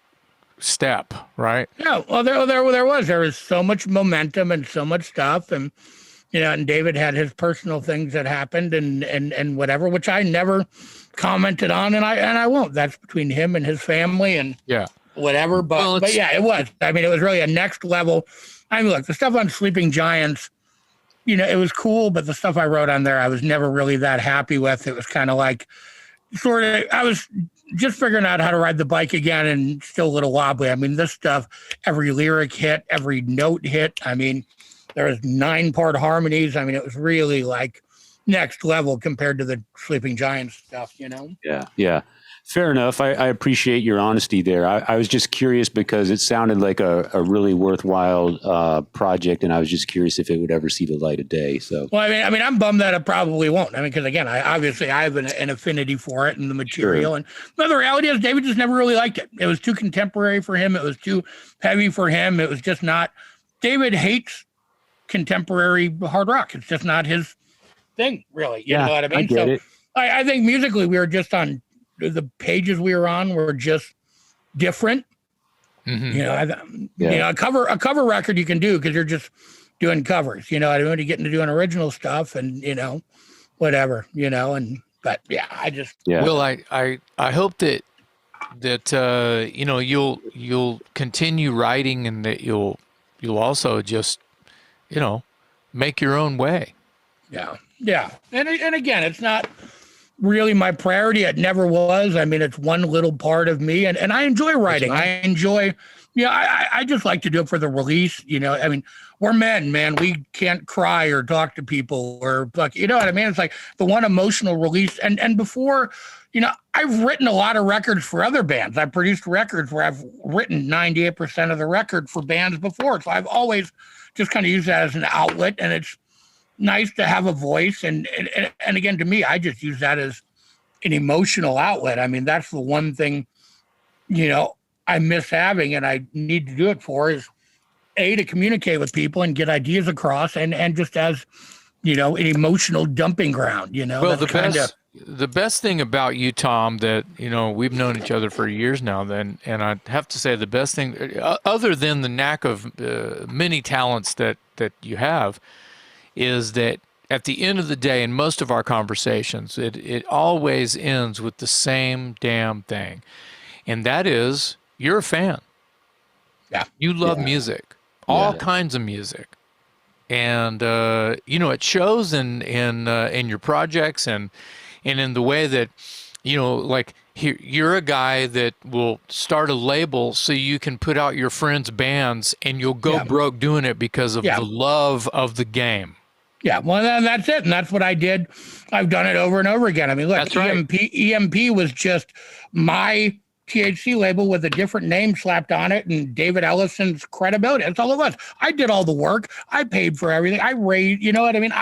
step, right? Yeah, well, there was so much momentum and so much stuff, and and David had his personal things that happened and whatever, which I never commented on, and I won't. That's between him and his family and whatever. But yeah, it was. I mean, it was really a next level. I mean, look, the stuff on Sleeping Giants, it was cool, but the stuff I wrote on there, I was never really that happy with. It was kind of like I was just figuring out how to ride the bike again and still a little wobbly. I mean, this stuff, every lyric hit, every note hit. I mean, there was 9-part harmonies. I mean, it was really like next level compared to the Sleeping Giants stuff, Yeah. Fair enough. I appreciate your honesty there. I was just curious because it sounded like a really worthwhile project, and I was just curious if it would ever see the light of day. So, well, I mean, I'm bummed that it probably won't. I mean, because again, I have an affinity for it and the material. Sure. And the reality is, David just never really liked it. It was too contemporary for him. It was too heavy for him. It was just not. David hates contemporary hard rock. It's just not his thing, really. You know what I mean? I get it. I think musically, we were just on. The pages we were on were just different. Mm-hmm. A cover record you can do because you're just doing covers, you know, I don't want to get into doing original stuff and, you know, whatever, you know, but yeah, Well, I hope that you know, you'll continue writing and that you'll also just, you know, make your own way. Yeah. Yeah. And again, it's not really my priority. It never was. I mean, it's one little part of me and I enjoy writing. I enjoy, you know, I just like to do it for the release. You know, I mean, we're men, man. We can't cry or talk to people or like, you know what I mean? It's like the one emotional release. And before, you know, I've written a lot of records for other bands. I've produced records where I've written 98% of the record for bands before. So I've always just kind of used that as an outlet, and it's nice to have a voice. And again, to me, I just use that as an emotional outlet. I mean, that's the one thing, you know, I miss having and I need to do it for is to communicate with people and get ideas across and just as, you know, an emotional dumping ground, you know. Well, the best thing about you, Tom, that, you know, we've known each other for years now then, and I have to say the best thing, other than the knack of many talents that you have, is that at the end of the day, in most of our conversations, it always ends with the same damn thing. And that is, you're a fan. Yeah. You love music, all kinds of music. And, you know, it shows in your projects and in the way that, you know, like you're a guy that will start a label so you can put out your friends' bands and you'll go broke doing it because of the love of the game. Yeah, well, that's it. And that's what I did. I've done it over and over again. I mean, look, That's right. EMP was just my THC label with a different name slapped on it and David Elleson's credibility. That's all it was. I did all the work. I paid for everything. I raised, you know what I mean?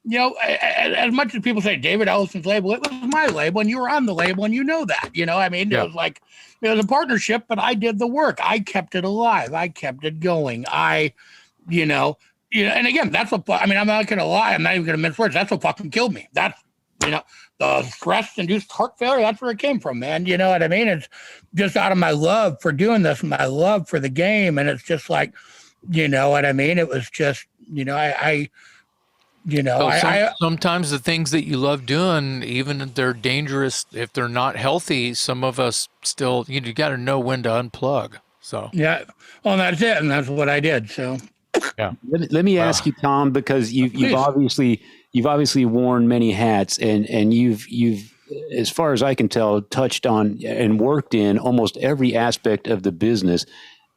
You know, as much as people say David Ellison's label, it was my label and you were on the label and you know that, you know, I mean, it was like, it was a partnership, but I did the work. I kept it alive. I kept it going. You know, and again, that's what, I mean, I'm not going to lie. I'm not even going to mince words. That's what fucking killed me. That's, you know, the stress-induced heart failure, that's where it came from, man. You know what I mean? It's just out of my love for doing this, my love for the game. And it's just like, you know what I mean? It was just, you know, sometimes the things that you love doing, even if they're dangerous, if they're not healthy, some of us still, you got to know when to unplug. So, yeah. Well, that's it. And that's what I did. So, yeah. Let me ask you, Tom, because you've obviously worn many hats and you've, as far as I can tell, touched on and worked in almost every aspect of the business.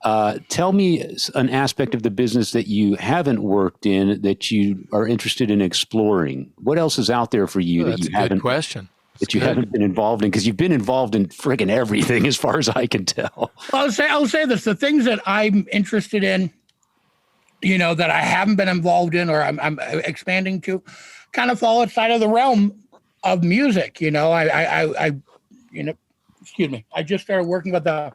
Tell me an aspect of the business that you haven't worked in that you are interested in exploring. What else is out there for you that you haven't? Good question. That you haven't been involved in, because you've been involved in friggin' everything, as far as I can tell. Well, I'll say this: the things that I'm interested in, you know, that I haven't been involved in or I'm expanding to, kind of fall outside of the realm of music. You know, I you know, excuse me, I just started working with a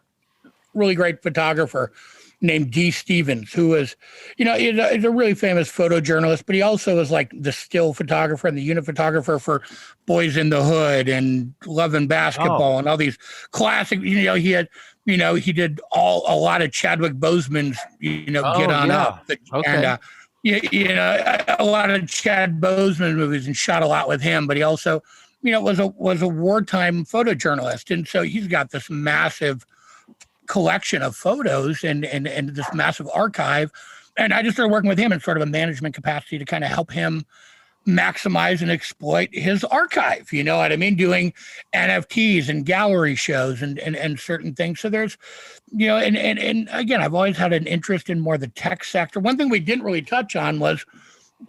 really great photographer named D. Stevens, who is, you know, he's a really famous photojournalist, but he also is like the still photographer and the unit photographer for Boys in the Hood and Love and Basketball and all these classic, you know, he did a lot of Chadwick Boseman's, you know, Get On Up. And, you know, a lot of Chad Boseman movies and shot a lot with him, but he also, you know, was a wartime photojournalist. And so he's got this massive collection of photos and this massive archive. And I just started working with him in sort of a management capacity to kind of help him maximize and exploit his archive, you know what I mean? Doing NFTs and gallery shows and certain things. So there's, you know, and again, I've always had an interest in more the tech sector. One thing we didn't really touch on was,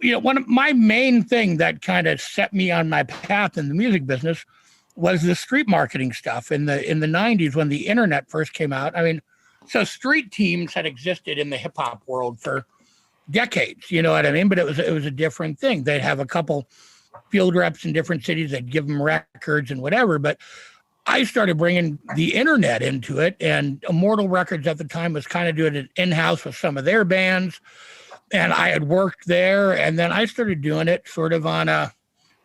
you know, one of my main thing that kind of set me on my path in the music business was the street marketing stuff in the 90s when the internet first came out. I mean, so street teams had existed in the hip hop world for decades, you know what I mean? But it was a different thing. They'd have a couple field reps in different cities. They'd give them records and whatever. But I started bringing the internet into it, and Immortal Records at the time was kind of doing it in-house with some of their bands. And I had worked there, and then I started doing it sort of on a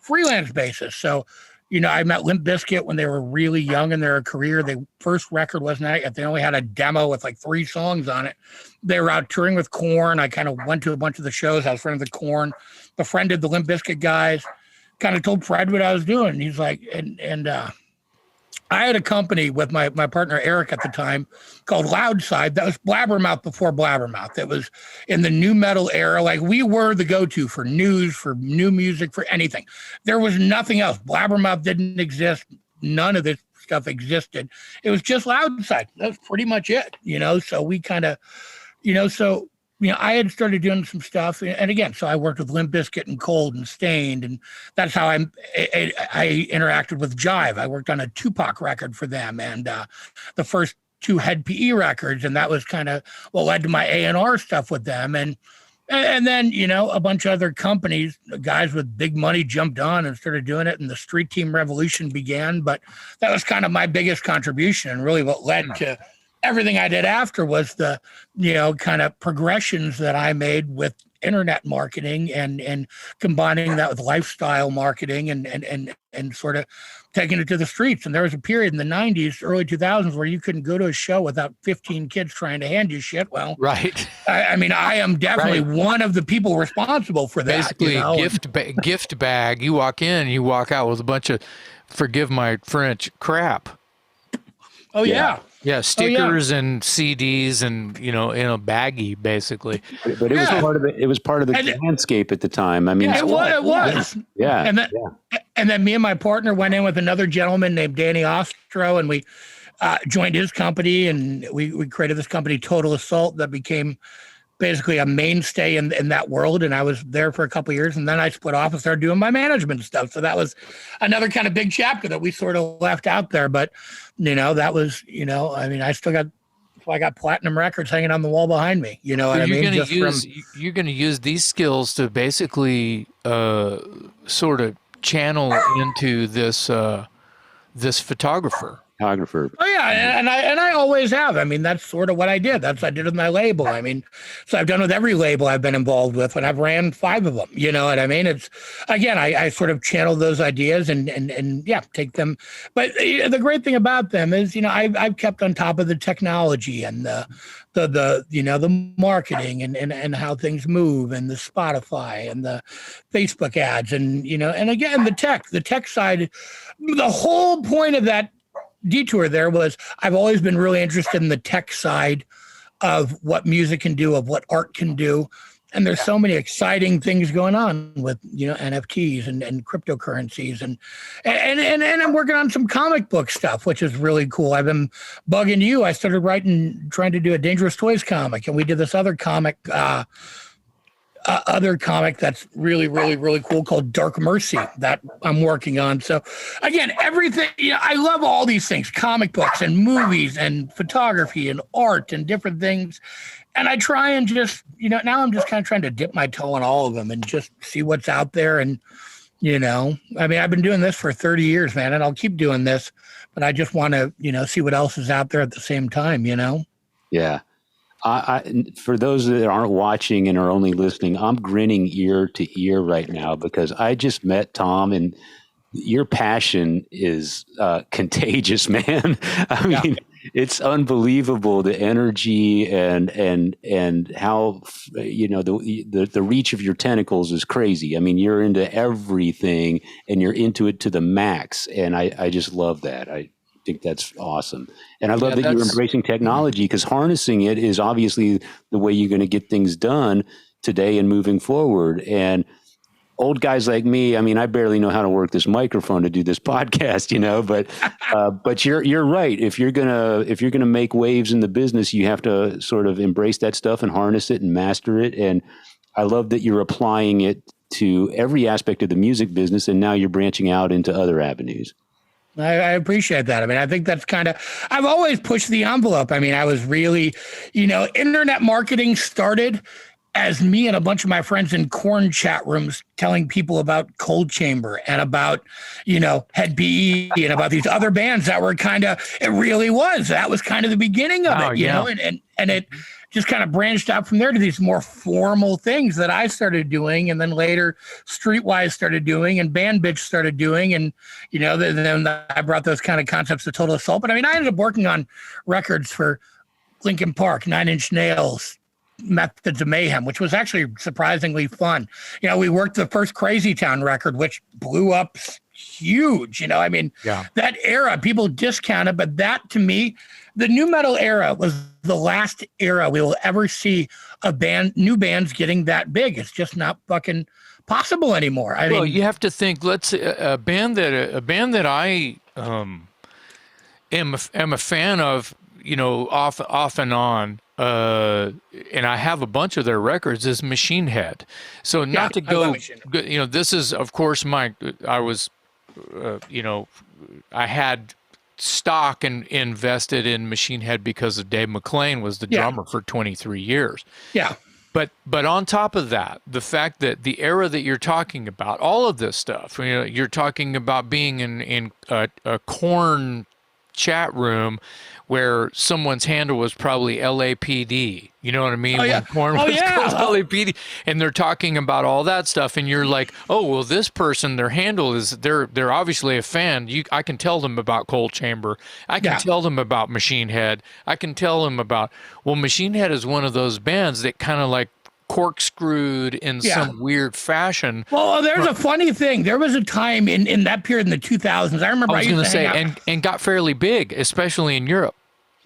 freelance basis. So, I met Limp Bizkit when they were really young in their career. Their first record wasn't out yet. They only had a demo with like 3 songs on it. They were out touring with Korn. I kind of went to a bunch of the shows. I was friends with Korn. Befriended the Limp Bizkit guys. Kind of told Fred what I was doing. And he's like, I had a company with my partner Eric at the time called Loudside. That was Blabbermouth before Blabbermouth. It was in the new metal era. Like, we were the go-to for news, for new music, for anything. There was nothing else. Blabbermouth didn't exist. None of this stuff existed. It was just Loudside. That was pretty much it, So we kind of, I had started doing some stuff, and again, so I worked with Limp Bizkit and Cold and Stained, and that's how I interacted with Jive. I worked on a Tupac record for them, and the first 2 Head PE records, and that was kind of what led to my A&R stuff with them, and then a bunch of other companies, guys with big money jumped on and started doing it, and the Street Team revolution began. But that was kind of my biggest contribution, and really what led to everything I did after was the, kind of progressions that I made with internet marketing and combining that with lifestyle marketing and sort of taking it to the streets. And there was a period in the 90s, early 2000s, where you couldn't go to a show without 15 kids trying to hand you shit. Well, right. I mean, I am definitely one of the people responsible for that. Basically, gift bag. You walk in, you walk out with a bunch of, forgive my French, crap. Oh, yeah. Yeah, stickers and CDs and, in a baggie, basically. But it was part of it. It was part of the landscape at the time. I mean, it was. Yeah. And then me and my partner went in with another gentleman named Danny Ostro, and we joined his company, and we created this company, Total Assault, that became basically a mainstay in that world. And I was there for a couple of years, and then I split off and started doing my management stuff. So that was another kind of big chapter that we sort of left out there. But, that was, I mean, I got platinum records hanging on the wall behind me. You know what I mean? You're going to use these skills to basically sort of channel into this photographer. Oh yeah, and I always have. I mean, that's sort of what I did. That's what I did with my label. I mean, so I've done with every label I've been involved with, and I've ran 5 of them. You know what I mean? It's, again, I sort of channel those ideas and take them. But the great thing about them is, I've kept on top of the technology and the marketing and how things move, and the Spotify and the Facebook ads, and and again the tech side. The whole point of that detour there was, I've always been really interested in the tech side of what music can do, of what art can do. And there's so many exciting things going on with, NFTs and cryptocurrencies. And I'm working on some comic book stuff, which is really cool. I've been bugging you. I started trying to do a Dangerous Toys comic, and we did this other comic, that's really, really, really cool called Dark Mercy that I'm working on. So again, everything, I love all these things, comic books and movies and photography and art and different things. And I try and just, now I'm just kind of trying to dip my toe in all of them and just see what's out there. And, I mean, I've been doing this for 30 years, man, and I'll keep doing this, but I just want to, see what else is out there at the same time, Yeah. For those that aren't watching and are only listening, I'm grinning ear to ear right now because I just met Tom, and your passion is contagious, man. I mean, it's unbelievable, the energy and how the reach of your tentacles is crazy. I mean, you're into everything and you're into it to the max, and I just love that. I think that's awesome. And I love that you're embracing technology, because harnessing it is obviously the way you're going to get things done today and moving forward. And old guys like me, I mean, I barely know how to work this microphone to do this podcast, but you're right. If you're going to make waves in the business, you have to sort of embrace that stuff and harness it and master it. And I love that you're applying it to every aspect of the music business, and now you're branching out into other avenues. I appreciate that. I mean, I think that's I've always pushed the envelope. I mean, I was really, internet marketing started as me and a bunch of my friends in Korn chat rooms telling people about Cold Chamber and about, Head PE and about these other bands that were it really was. That was kind of the beginning of it, and just kind of branched out from there to these more formal things that I started doing. And then later Streetwise started doing and Band Bitch started doing. And, you know, then I brought those kind of concepts to Total Assault. But I mean, I ended up working on records for Linkin Park, Nine Inch Nails, Methods of Mayhem, which was actually surprisingly fun. You know, we worked the first Crazy Town record, which blew up huge. You know, I mean, that era, people discount it, but that to me, the new metal era was the last era we will ever see new bands getting that big. It's just not fucking possible anymore. I mean, you have to think. Let's say a band that I am a fan of. You know, off and on. And I have a bunch of their records is Machine Head. So not to go, you know, this is of course I had stock and invested in Machine Head because of Dave McClain was the drummer for 23 years. Yeah. But on top of that, the fact that the era that you're talking about, all of this stuff, you know, you're talking about being in a Korn chat room where someone's handle was probably LAPD. You know what I mean? Oh, yeah. When Korn was called LAPD, and they're talking about all that stuff, and you're like, oh, well, this person, their handle is, they're obviously a fan. I can tell them about Cold Chamber. I can tell them about Machine Head. I can tell them about, well, Machine Head is one of those bands that kind of like corkscrewed in some weird fashion. Well, there's a funny thing. There was a time in that period in the 2000s. I remember I was going to say, and got fairly big, especially in Europe.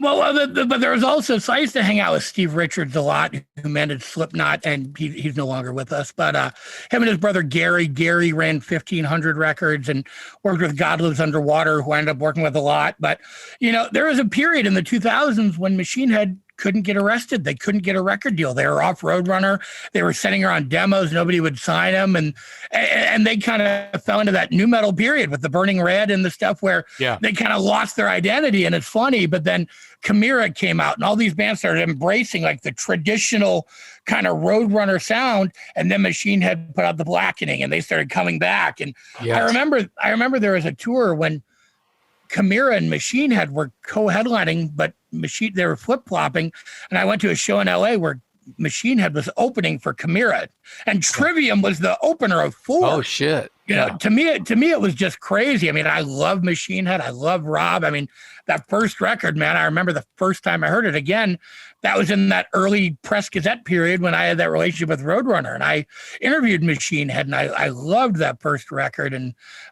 Well, but there was also, so I used to hang out with Steve Richards a lot, who managed Slipknot, and he's no longer with us. But him and his brother Gary ran 1,500 records and worked with God Lives Underwater, who I ended up working with a lot. But, you know, there was a period in the 2000s when Machine Head couldn't get arrested. They couldn't get a record deal. They were off Roadrunner. They were sending her on demos. Nobody would sign them. And they kind of fell into that new metal period with the Burning Red and the stuff where they kind of lost their identity. And it's funny, but then Chimera came out and all these bands started embracing like the traditional kind of Roadrunner sound. And then Machine Head put out the Blackening and they started coming back. And I remember there was a tour when Chimera and Machine Head were co-headlining, but they were flip-flopping. And I went to a show in LA where Machine Head was opening for Chimera, and Trivium was the opener of Four. Oh shit! You know, to me it was just crazy. I mean, I love Machine Head. I love Rob. I mean, that first record, man. I remember the first time I heard it again. That was in that early Press Gazette period when I had that relationship with Roadrunner, and I interviewed Machine Head, and I loved that first record.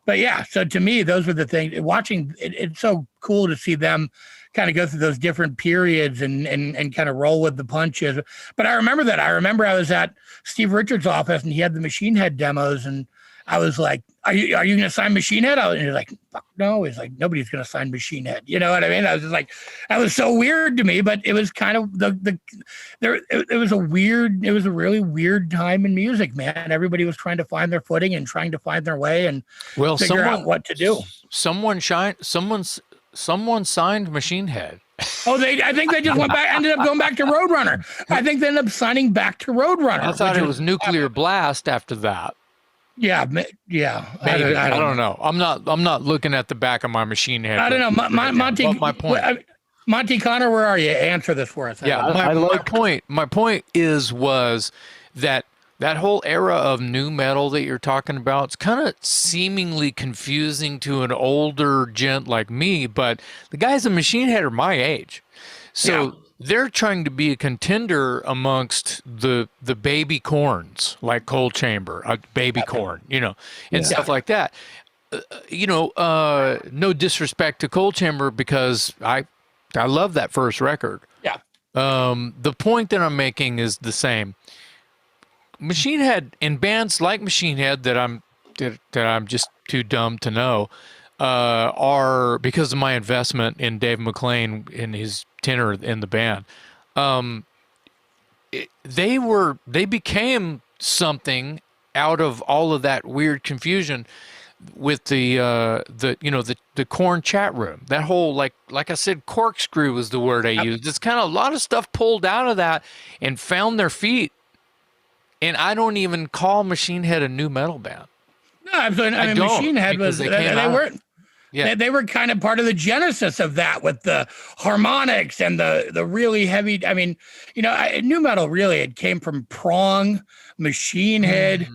But yeah, so to me, those were the things. Watching it's so cool to see them kind of go through those different periods and kind of roll with the punches. But I remember that. I remember I was at Steve Richards' office and he had the Machine Head demos, and I was like, are you going to sign Machine Head? And he's like, fuck no. He's like, nobody's going to sign Machine Head. You know what I mean? I was just like, that was so weird to me, but it was kind of it was a really weird time in music, man. Everybody was trying to find their footing and trying to find their way and figure out what to do. Someone signed Machine Head. I think they just ended up going back to Roadrunner. I think they ended up signing back to Roadrunner. I thought it was Nuclear Blast after that. Yeah. Maybe. I don't know. I'm not looking at the back of my Machine Head. I don't know. Monty, but my point. Monty Connor, where are you? Answer this for us. My point was that whole era of new metal that you're talking about, it's kind of seemingly confusing to an older gent like me, but the guys in Machine Head are my age. So they're trying to be a contender amongst the baby Korns, like Cold Chamber, baby Korn, you know, and stuff like that. No disrespect to Cold Chamber because I love that first record. Yeah. The point that I'm making is the same. Machine Head in bands like Machine Head that I'm just too dumb to know are, because of my investment in Dave McClain in his tenor in the band. They became something out of all of that weird confusion with the Korn chat room. That whole like I said, corkscrew was the word I used. It's kind of a lot of stuff pulled out of that and found their feet. And I don't even call Machine Head a new metal band. No, I mean, Machine Head was, they Yeah. They were kind of part of the genesis of that with the harmonics and the really heavy. I mean, nu metal really, it came from Prong, Machine Head,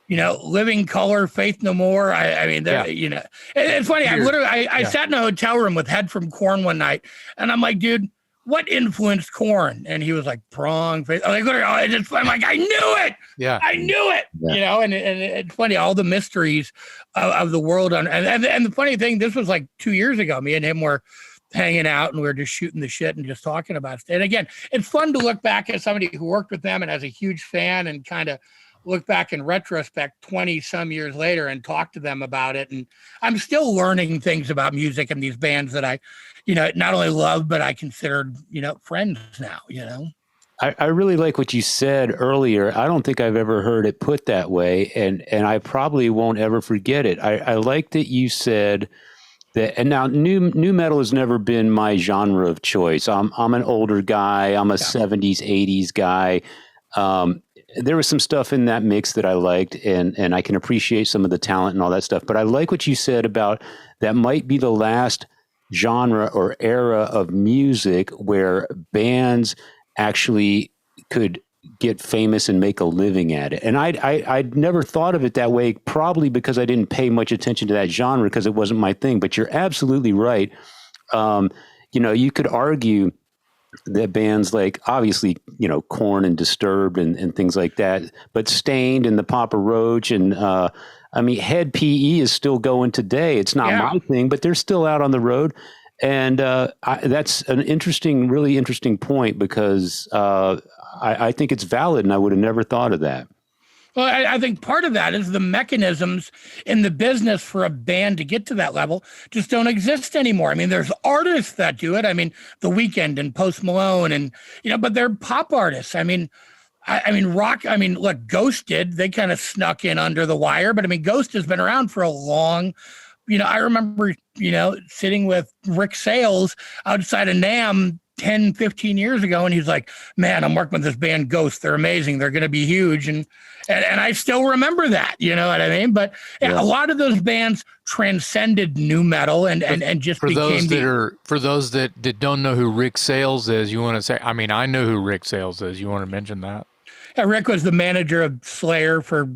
Living Color, Faith No More. I mean, it's funny. I sat in a hotel room with Head from Korn one night, and I'm like, dude, what influenced Korn? And he was like, Prong, Faith. I'm like, I knew it. Yeah, I knew it. Yeah. And it's funny, all the mysteries of the world. And the funny thing, this was like 2 years ago. Me and him were hanging out, and we were just shooting the shit and just talking about it. And again, it's fun to look back at somebody who worked with them and as a huge fan and kind of look back in retrospect 20 some years later and talk to them about it. And I'm still learning things about music and these bands that I, not only love, but I considered, friends now, I really like what you said earlier. I don't think I've ever heard it put that way, and I probably won't ever forget it. I like that you said that. And now, new metal has never been my genre of choice. I'm an older guy. I'm a 70s, 80s guy. There was some stuff in that mix that I liked, and I can appreciate some of the talent and all that stuff. But I like what you said about that might be the last genre or era of music where bands actually could get famous and make a living at it. And I'd never thought of it that way, probably because I didn't pay much attention to that genre because it wasn't my thing. But you're absolutely right. You could argue that bands like, obviously, Korn and Disturbed and things like that, but Stained and the Papa Roach and Head PE is still going today. It's not my thing, but they're still out on the road. And that's an really interesting point because I think it's valid, and I would have never thought of that. Well, I think part of that is the mechanisms in the business for a band to get to that level just don't exist anymore. I mean, there's artists that do it. I mean, The Weeknd and Post Malone and, but they're pop artists. I mean, rock. I mean, look, Ghost did. They kind of snuck in under the wire, but I mean, Ghost has been around for a long. I remember, sitting with Rick Sales outside of NAMM 10, 15 years ago, and he's like, man, I'm working with this band Ghost. They're amazing. They're going to be huge. And I still remember that, you know what I mean? But a lot of those bands transcended nu metal and just for became for those that don't know who Rick Sales is, you want to say, I mean, I know who Rick Sales is. You want to mention that? Yeah, Rick was the manager of Slayer for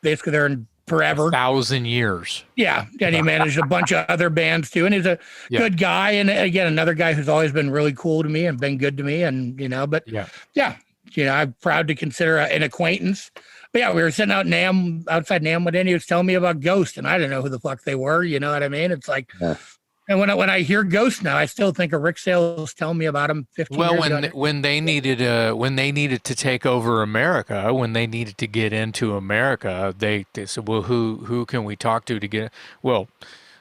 basically their forever. 1,000 years. Yeah. And he managed a bunch of other bands too. And he's a good guy. And again, another guy who's always been really cool to me and been good to me. And, I'm proud to consider an acquaintance. But we were sitting outside NAMM when he was telling me about Ghost, and I didn't know who the fuck they were. You know what I mean? It's like, and when I hear Ghost now, I still think of Rick Sales telling me about him 15 years ago. When they needed to take over America, when they needed to get into America, they said, well, who can we talk to get? Well,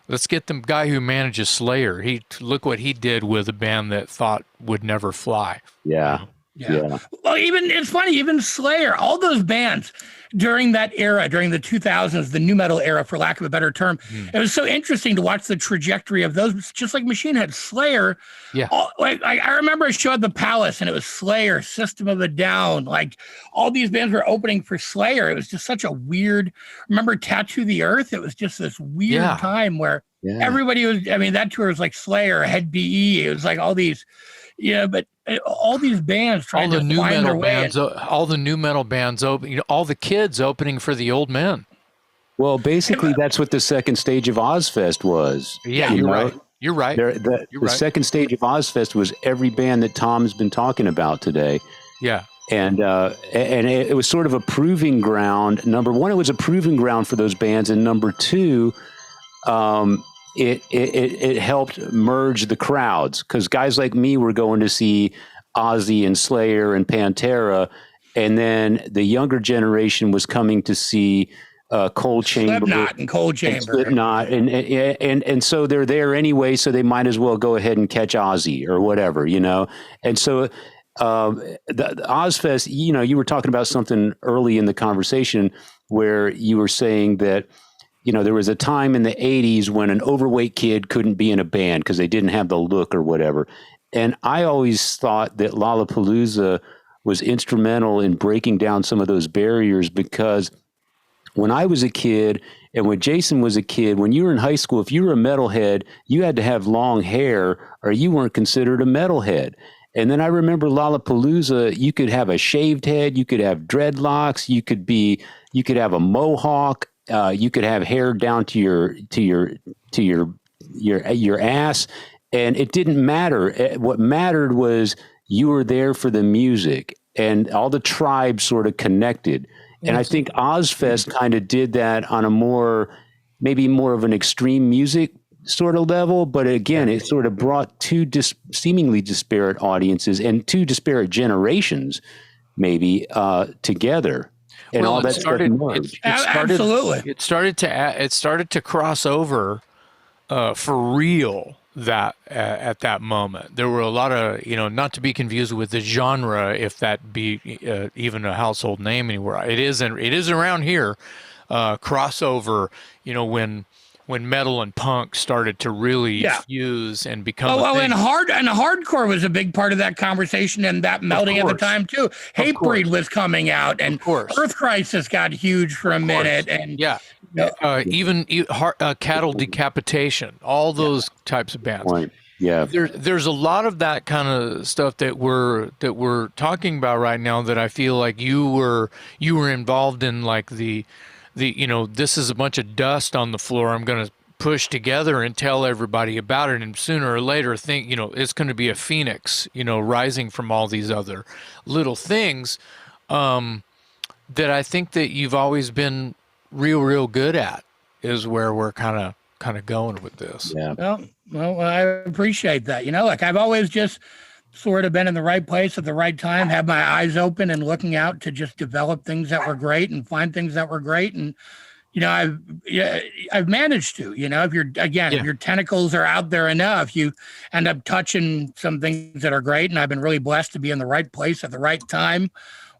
let's get the guy who manages Slayer. Look what he did with a band that thought would never fly. Yeah. Well, it's funny, even Slayer, all those bands during that era, during the 2000s, the nu metal era, for lack of a better term, it was so interesting to watch the trajectory of those, just like Machine Head, Slayer. Yeah. I remember a show at the Palace, and it was Slayer, System of a Down. Like, all these bands were opening for Slayer. It was just such a weird, remember Tattoo the Earth? It was just this weird time where everybody was, that tour was like Slayer, Head BE. It was like all these, but all these bands trying to find their way. All the nu metal bands open, all the kids opening for the old men. Well, basically, that's what the second stage of Ozfest was. Yeah, you're right. You're right. The second stage of Ozfest was every band that Tom's been talking about today. Yeah. And it was sort of a proving ground. Number one, it was a proving ground for those bands, and number two, it helped merge the crowds, because guys like me were going to see Ozzy and Slayer and Pantera, and then the younger generation was coming to see Cold Chamber, Slipknot and Cold Chamber, and so they're there anyway, so they might as well go ahead and catch Ozzy or whatever, And so the Ozfest, you were talking about something early in the conversation where you were saying that, there was a time in the 80s when an overweight kid couldn't be in a band because they didn't have the look or whatever. And I always thought that Lollapalooza was instrumental in breaking down some of those barriers, because when I was a kid And when Jason was a kid, when you were in high school, if you were a metalhead, you had to have long hair or you weren't considered a metalhead. And then I remember Lollapalooza, you could have a shaved head, you could have dreadlocks, you could have a mohawk, you could have hair down to your ass, and it didn't matter. What mattered was you were there for the music, and all the tribes sort of connected. And I think Ozfest kind of did that on a maybe more of an extreme music sort of level, but again, it sort of brought two seemingly disparate audiences and two disparate generations, maybe together, and all that stuff emerged. Absolutely, it started to cross over for real. That at that moment, there were a lot of, not to be confused with the genre, if that be even a household name anywhere. It is around here, crossover. When metal and punk started to really fuse and become and hardcore was a big part of that conversation and that melding at the time too. Hatebreed was coming out, and Earth Crisis got huge for a minute, and even Cattle Decapitation, all those types of bands. Right. Yeah, there's a lot of that kind of stuff that we're talking about right now that I feel like you were involved in, like the this is a bunch of dust on the floor I'm going to push together and tell everybody about it, and sooner or later think it's going to be a phoenix rising from all these other little things that I think that you've always been real good at, is where we're kind of going with this. Yeah. Well, I appreciate that. Like I've always just sort of been in the right place at the right time, have my eyes open and looking out to just develop things that were great and find things that were great. And, I've managed to, if your tentacles are out there enough, you end up touching some things that are great. And I've been really blessed to be in the right place at the right time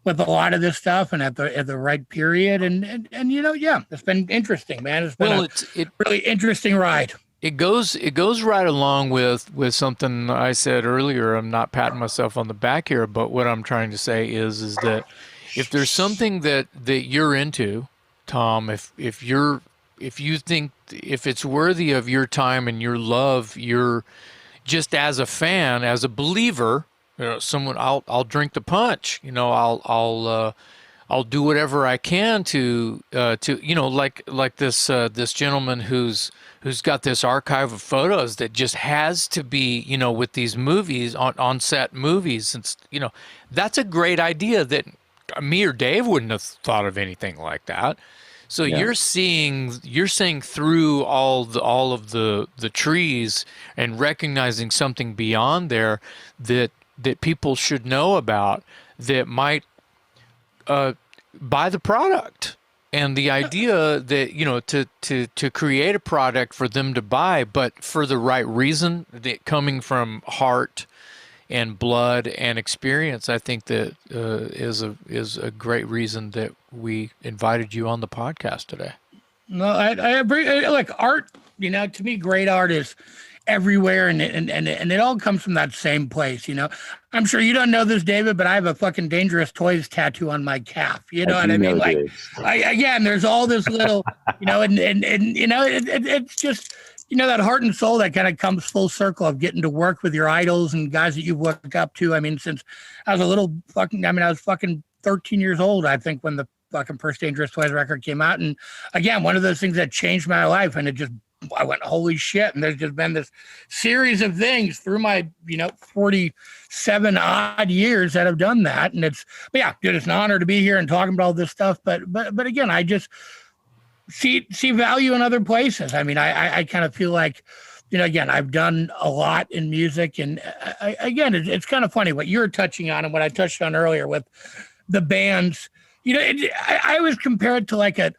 with a lot of this stuff and at the right period. And it's been interesting, man. It's been a really interesting ride. It goes right along with something I said earlier. I'm not patting myself on the back here, but what I'm trying to say is that if there's something that you're into, Tom, if you think if it's worthy of your time and your love, you're just as a fan, as a believer, someone I'll drink the punch. I'll do whatever I can to like this gentleman who's got this archive of photos that just has to be, with these movies on set movies. And, that's a great idea that me or Dave wouldn't have thought of anything like that. So you're seeing through all of the trees and recognizing something beyond there that people should know about, that might buy the product. And the idea that, to create a product for them to buy, but for the right reason, that coming from heart and blood and experience, I think that is a great reason that we invited you on the podcast today. No, I agree. Like art, to me, great art is everywhere, and it all comes from that same place. I'm sure you don't know this, David, but I have a fucking Dangerous Toys tattoo on my calf. You know what I mean? Like, again, there's all this little, and it's just, that heart and soul that kind of comes full circle of getting to work with your idols and guys that you've looked up to. I mean, since I was I was fucking 13 years old, I think, when the fucking first Dangerous Toys record came out. And again, one of those things that changed my life, and I went, holy shit. And there's just been this series of things through my, 47 odd years that have done that. And it's an honor to be here and talking about all this stuff. But again, I just see value in other places. I mean, I kind of feel like, again, I've done a lot in music, and it's kind of funny what you're touching on and what I touched on earlier with the bands. I always compare it to like a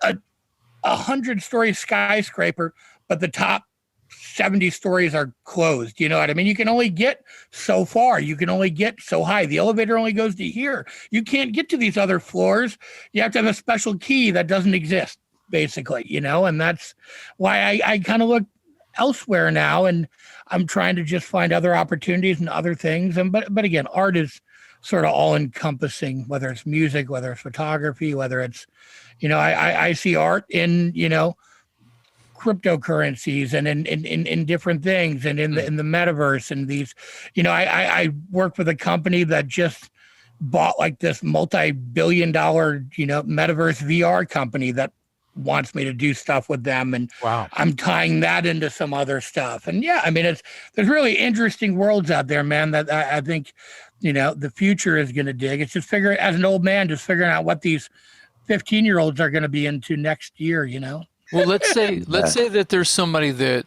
100-story skyscraper, but the top 70 stories are closed. You know what I mean? You can only get so far. You can only get so high. The elevator only goes to here. You can't get to these other floors. You have to have a special key that doesn't exist, basically, and that's why I kind of look elsewhere now, and I'm trying to just find other opportunities and other things. But again, art is sort of all encompassing, whether it's music, whether it's photography, whether it's, I see art in, cryptocurrencies and in different things and in the metaverse and these, I work with a company that just bought like this multi-billion-dollar, metaverse VR company that wants me to do stuff with them, and wow. I'm tying that into some other stuff. And yeah, I mean, there's really interesting worlds out there, man, that I think, the future is going to dig. It's just as an old man, just figuring out what these 15-year-olds are going to be into next year, Well, let's say that there's somebody that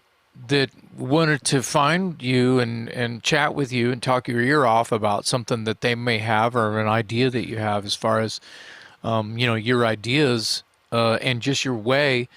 wanted to find you and chat with you and talk your ear off about something that they may have or an idea that you have as far as, your ideas and just your way.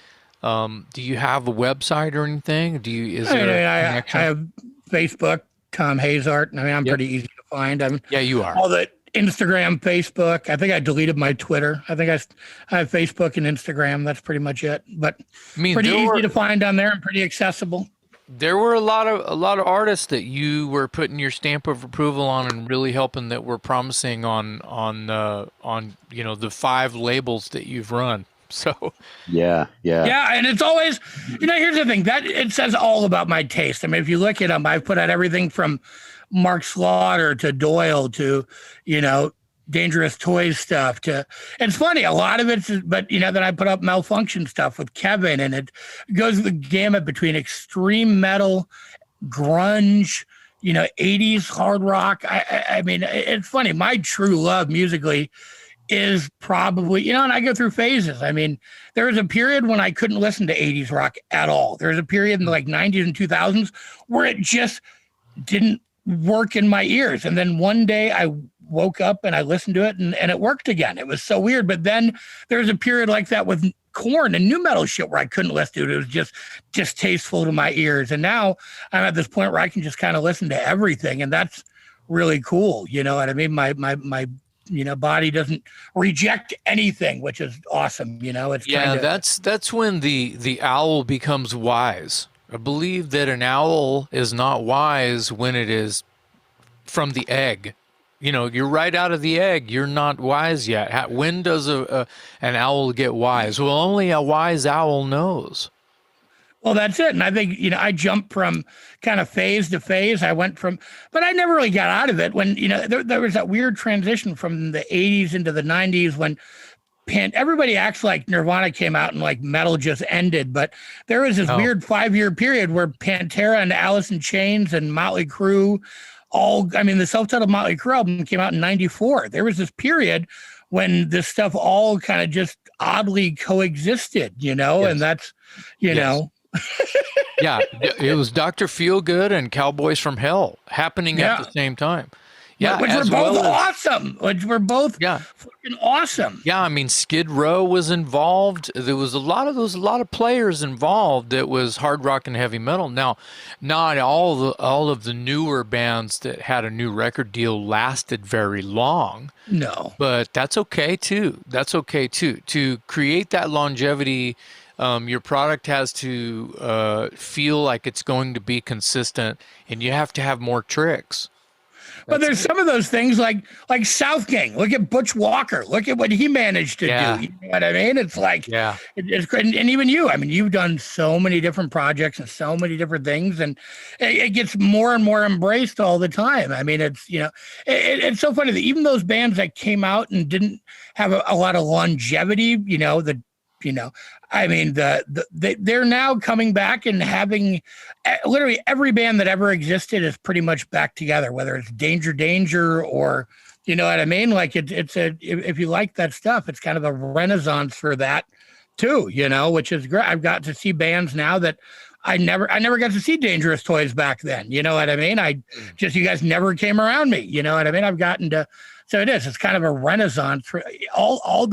Do you have a website or anything? I have Facebook, Thom Hazaert. I mean, I'm pretty easy to find. Yeah, you are. All the Instagram, Facebook. I think I deleted my Twitter. I think I have Facebook and Instagram. That's pretty much it. But pretty easy to find on there and pretty accessible. There were a lot of artists that you were putting your stamp of approval on and really helping, that were promising on the 5 labels that you've run. So yeah, and it's always, here's the thing, that it says all about my taste. I mean, if you look at them, I've put out everything from Mark Slaughter to Doyle to, Dangerous Toys stuff to, it's funny, a lot of it's, but then I put up Malfunction stuff with Kevin, and it goes the gamut between extreme metal, grunge, 80s hard rock. I mean, it's funny. My true love musically is probably, and I go through phases. I mean, there was a period when I couldn't listen to 80s rock at all. There was a period in the 90s and 2000s where it just didn't work in my ears. And then one day I woke up and I listened to it and it worked again. It was so weird. But then there was a period like that with Korn and new metal shit where I couldn't listen to it. It was just distasteful to my ears. And now I'm at this point where I can just kind of listen to everything. And that's really cool. You know what I mean? My body doesn't reject anything, which is awesome. It's that's when the owl becomes wise. I believe that an owl is not wise when it is from the egg. You're right out of the egg. You're not wise yet. When does an owl get wise? Well, only a wise owl knows. Well, that's it. And I think, I jumped from kind of phase to phase. But I never really got out of it when, there was that weird transition from the 80s into the 90s when everybody acts like Nirvana came out and metal just ended. But there was this weird 5-year period where Pantera and Alice in Chains and Motley Crue, the self-titled Motley Crue album came out in 94. There was this period when this stuff all kind of just oddly coexisted, yes. And that's, yes. Yeah, it was Dr. Feelgood and Cowboys from Hell happening at the same time. Yeah, which were both awesome. Which were both fucking awesome. Yeah, I mean, Skid Row was involved. There was a lot of players involved that was hard rock and heavy metal. Now, not all of the newer bands that had a new record deal lasted very long. No, but that's okay too. To create that longevity. Your product has to feel like it's going to be consistent, and you have to have more tricks. But there's some of those things like South Gang. Look at Butch Walker. Look at what he managed to do. You know what I mean? It's it's great. And even you, I mean, you've done so many different projects and so many different things, and it gets more and more embraced all the time. I mean, it's, it's so funny that even those bands that came out and didn't have a lot of longevity, they're now coming back and having literally every band that ever existed is pretty much back together, whether it's Danger or, you know what I mean? If you like that stuff, it's kind of a renaissance for that too, which is great. I've got to see bands now that I never got to see Dangerous Toys back then. You know what I mean? You guys never came around me. You know what I mean? I've gotten to, so it's kind of a renaissance for all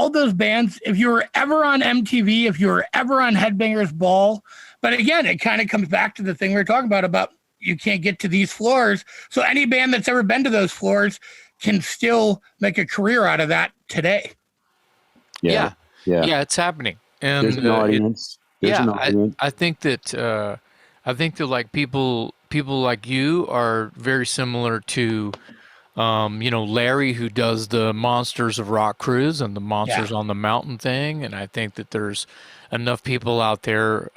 those bands. If you were ever on MTV, if you were ever on Headbangers Ball, but again, it kind of comes back to the thing we were talking about you can't get to these floors. So any band that's ever been to those floors can still make a career out of that today. Yeah, it's happening. And there's an audience. I think that like people like you are very similar to Larry, who does the Monsters of Rock cruise and the Monsters on the Mountain thing. And I think that there's enough people out there,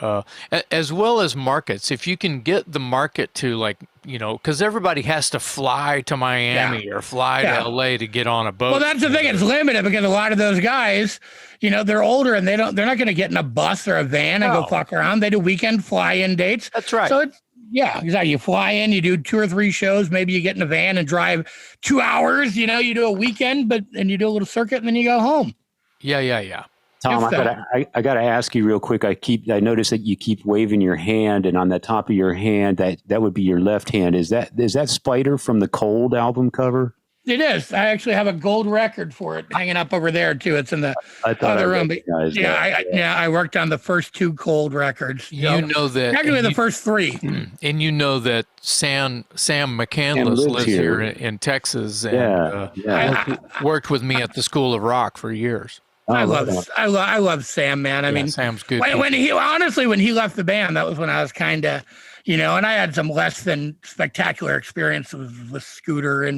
as well as markets. If you can get the market to because everybody has to fly to Miami or fly to LA to get on a boat. Well, that's the thing. It's limited because a lot of those guys, they're older and they're not going to get in a bus or a van and go fuck around. They do weekend fly-in dates. That's right. So exactly. You fly in, you do 2 or 3 shows. Maybe you get in a van and drive 2 hours. You do a weekend, and you do a little circuit, and then you go home. Yeah. Tom, I gotta ask you real quick. I noticed that you keep waving your hand, and on the top of your hand, that would be your left hand. Is that Spider from the Cold album cover? It is. I actually have a gold record for it hanging up over there too. It's in the other room. I worked on the first 2 Cold records. That actually the first 3. And that Sam McCandless lives here in Texas and worked with me at the School of Rock for years. I love Sam, man. I mean, Sam's good. When he left the band, that was when I was kind of, and I had some less than spectacular experiences with Scooter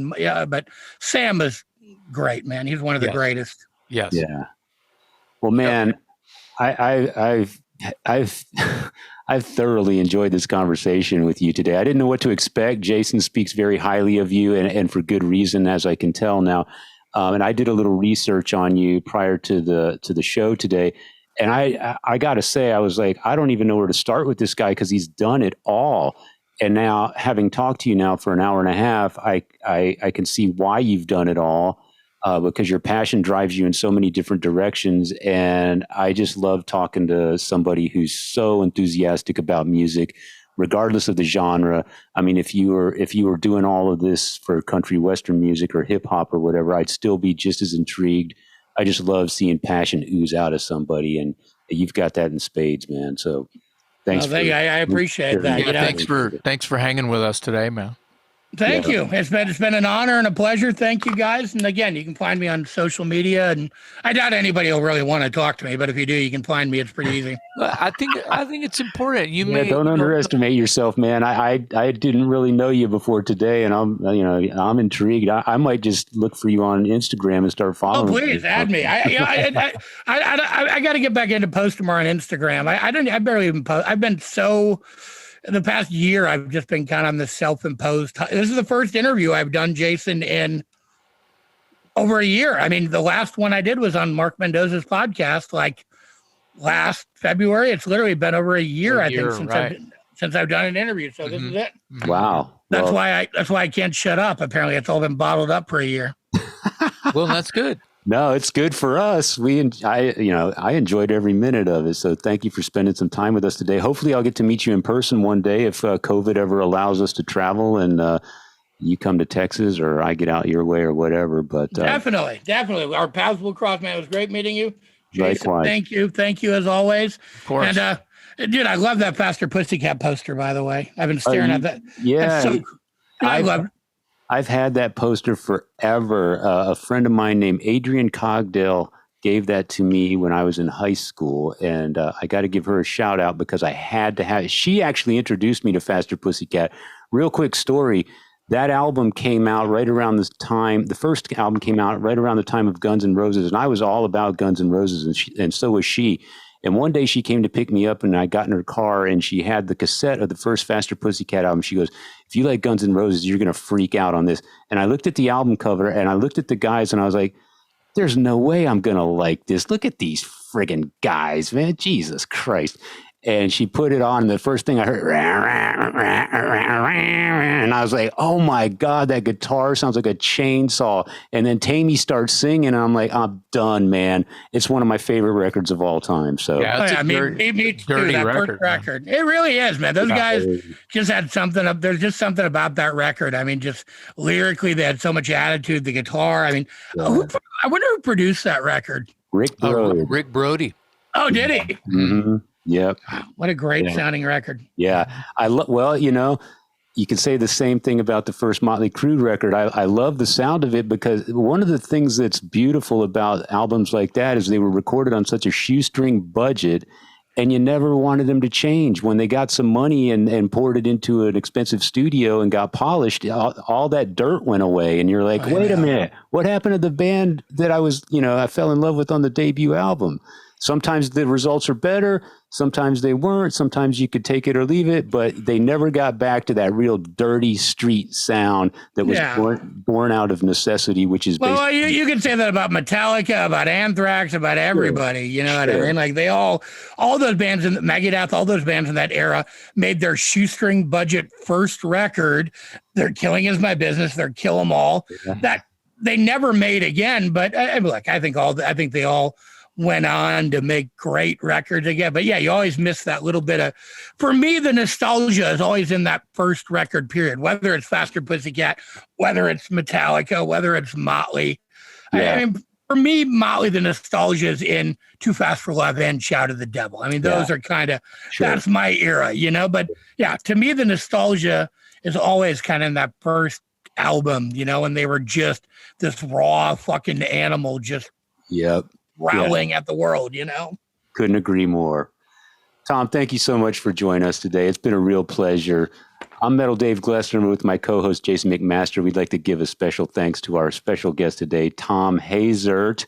but Sam is great, man. He's one of the greatest. Yes. Yeah. Well, man, I've thoroughly enjoyed this conversation with you today. I didn't know what to expect. Jason speaks very highly of you, and for good reason, as I can tell now. And I did a little research on you prior to the show today. And I got to say, I was like, I don't even know where to start with this guy because he's done it all. And now, having talked to you now for an hour and a half, I can see why you've done it all because your passion drives you in so many different directions. And I just love talking to somebody who's so enthusiastic about music, regardless of the genre. I mean, if you were doing all of this for country western music or hip hop or whatever, I'd still be just as intrigued. I just love seeing passion ooze out of somebody, and you've got that in spades, man. So thanks. I appreciate that. Yeah, thanks for hanging with us today, man. Thank you. It's been an honor and a pleasure. Thank you, guys. And again, you can find me on social media, and I doubt anybody will really want to talk to me, but if you do, you can find me. It's pretty easy. I think it's important. Don't underestimate yourself, man. I didn't really know you before today, and I'm intrigued. I might just look for you on Instagram and start following. Oh, please add me. I got to get back into posting more on Instagram. I barely even post. I've been so. In the past year, I've just been kind of on the self-imposed. This is the first interview I've done, Jason, in over a year. I mean, the last one I did was on Mark Mendoza's podcast, like last February. It's literally been over a year, I think, since I've done an interview. So this is it. Wow. That's why I can't shut up. Apparently, it's all been bottled up for a year. Well, that's good. No, it's good for us. I enjoyed every minute of it. So thank you for spending some time with us today. Hopefully I'll get to meet you in person one day if COVID ever allows us to travel and you come to Texas or I get out your way or whatever. But definitely. Our paths will cross, man. It was great meeting you. Jason, likewise. Thank you as always. Of course. And dude, I love that Faster Pussycat poster, by the way. I've been staring at that. Yeah. I love it. I've had that poster forever. A friend of mine named Adrian Cogdell gave that to me when I was in high school, and I got to give her a shout out because I had to have it. She actually introduced me to Faster Pussycat. Real quick story. That album came out right around this time. The first album came out right around the time of Guns N' Roses, and I was all about Guns N' Roses, and so was she. And one day she came to pick me up and I got in her car and she had the cassette of the first Faster Pussycat album. She goes, if you like Guns N' Roses, you're going to freak out on this. And I looked at the album cover and I looked at the guys and I was like, there's no way I'm going to like this. Look at these friggin' guys, man. Jesus Christ. And she put it on. And the first thing I heard, and I was like, oh my God, that guitar sounds like a chainsaw. And then Tammy starts singing, and I'm like, I'm done, man. It's one of my favorite records of all time. So yeah, me too, that record. It really is, man. Those guys just had something up. There's just something about that record. I mean, just lyrically, they had so much attitude. The guitar. I mean, I wonder who produced that record. Rick Brody. Rick Brody. Oh, did he? Mm-hmm. Yep. What a great sounding record. Yeah. You can say the same thing about the first Motley Crue record. I love the sound of it because one of the things that's beautiful about albums like that is they were recorded on such a shoestring budget And you never wanted them to change. When they got some money and poured it into an expensive studio and got polished, all that dirt went away. And you're like, wait a minute, what happened to the band that I fell in love with on the debut album? Sometimes the results are better. Sometimes they weren't. Sometimes you could take it or leave it, but they never got back to that real dirty street sound that was born out of necessity, which is well, you can say that about Metallica, about Anthrax, about everybody. You know what I mean? Like all those bands in Megadeth, all those bands in that era made their shoestring budget first record. They're Killing Is My Business. They're Kill 'Em All. That they never made again. But I think they all went on to make great records again. But yeah, you always miss that little bit of, for me, the nostalgia is always in that first record period, whether it's Faster Pussycat, whether it's Metallica, whether it's Motley. Yeah. I mean, for me, Motley, the nostalgia is in Too Fast for Love and Shout at the Devil. I mean, those are kind of, that's my era, you know? But yeah, to me, the nostalgia is always kind of in that first album, you know, and they were just this raw fucking animal just growling at the world, you know? Couldn't agree more. Tom, thank you so much for joining us today. It's been a real pleasure. I'm Metal Dave Glessner with my co-host Jason McMaster. We'd like to give a special thanks to our special guest today, Thom Hazaert,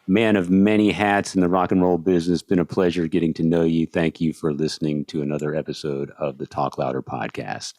man of many hats in the rock and roll business. Been a pleasure getting to know you. Thank you for listening to another episode of the Talk Louder podcast.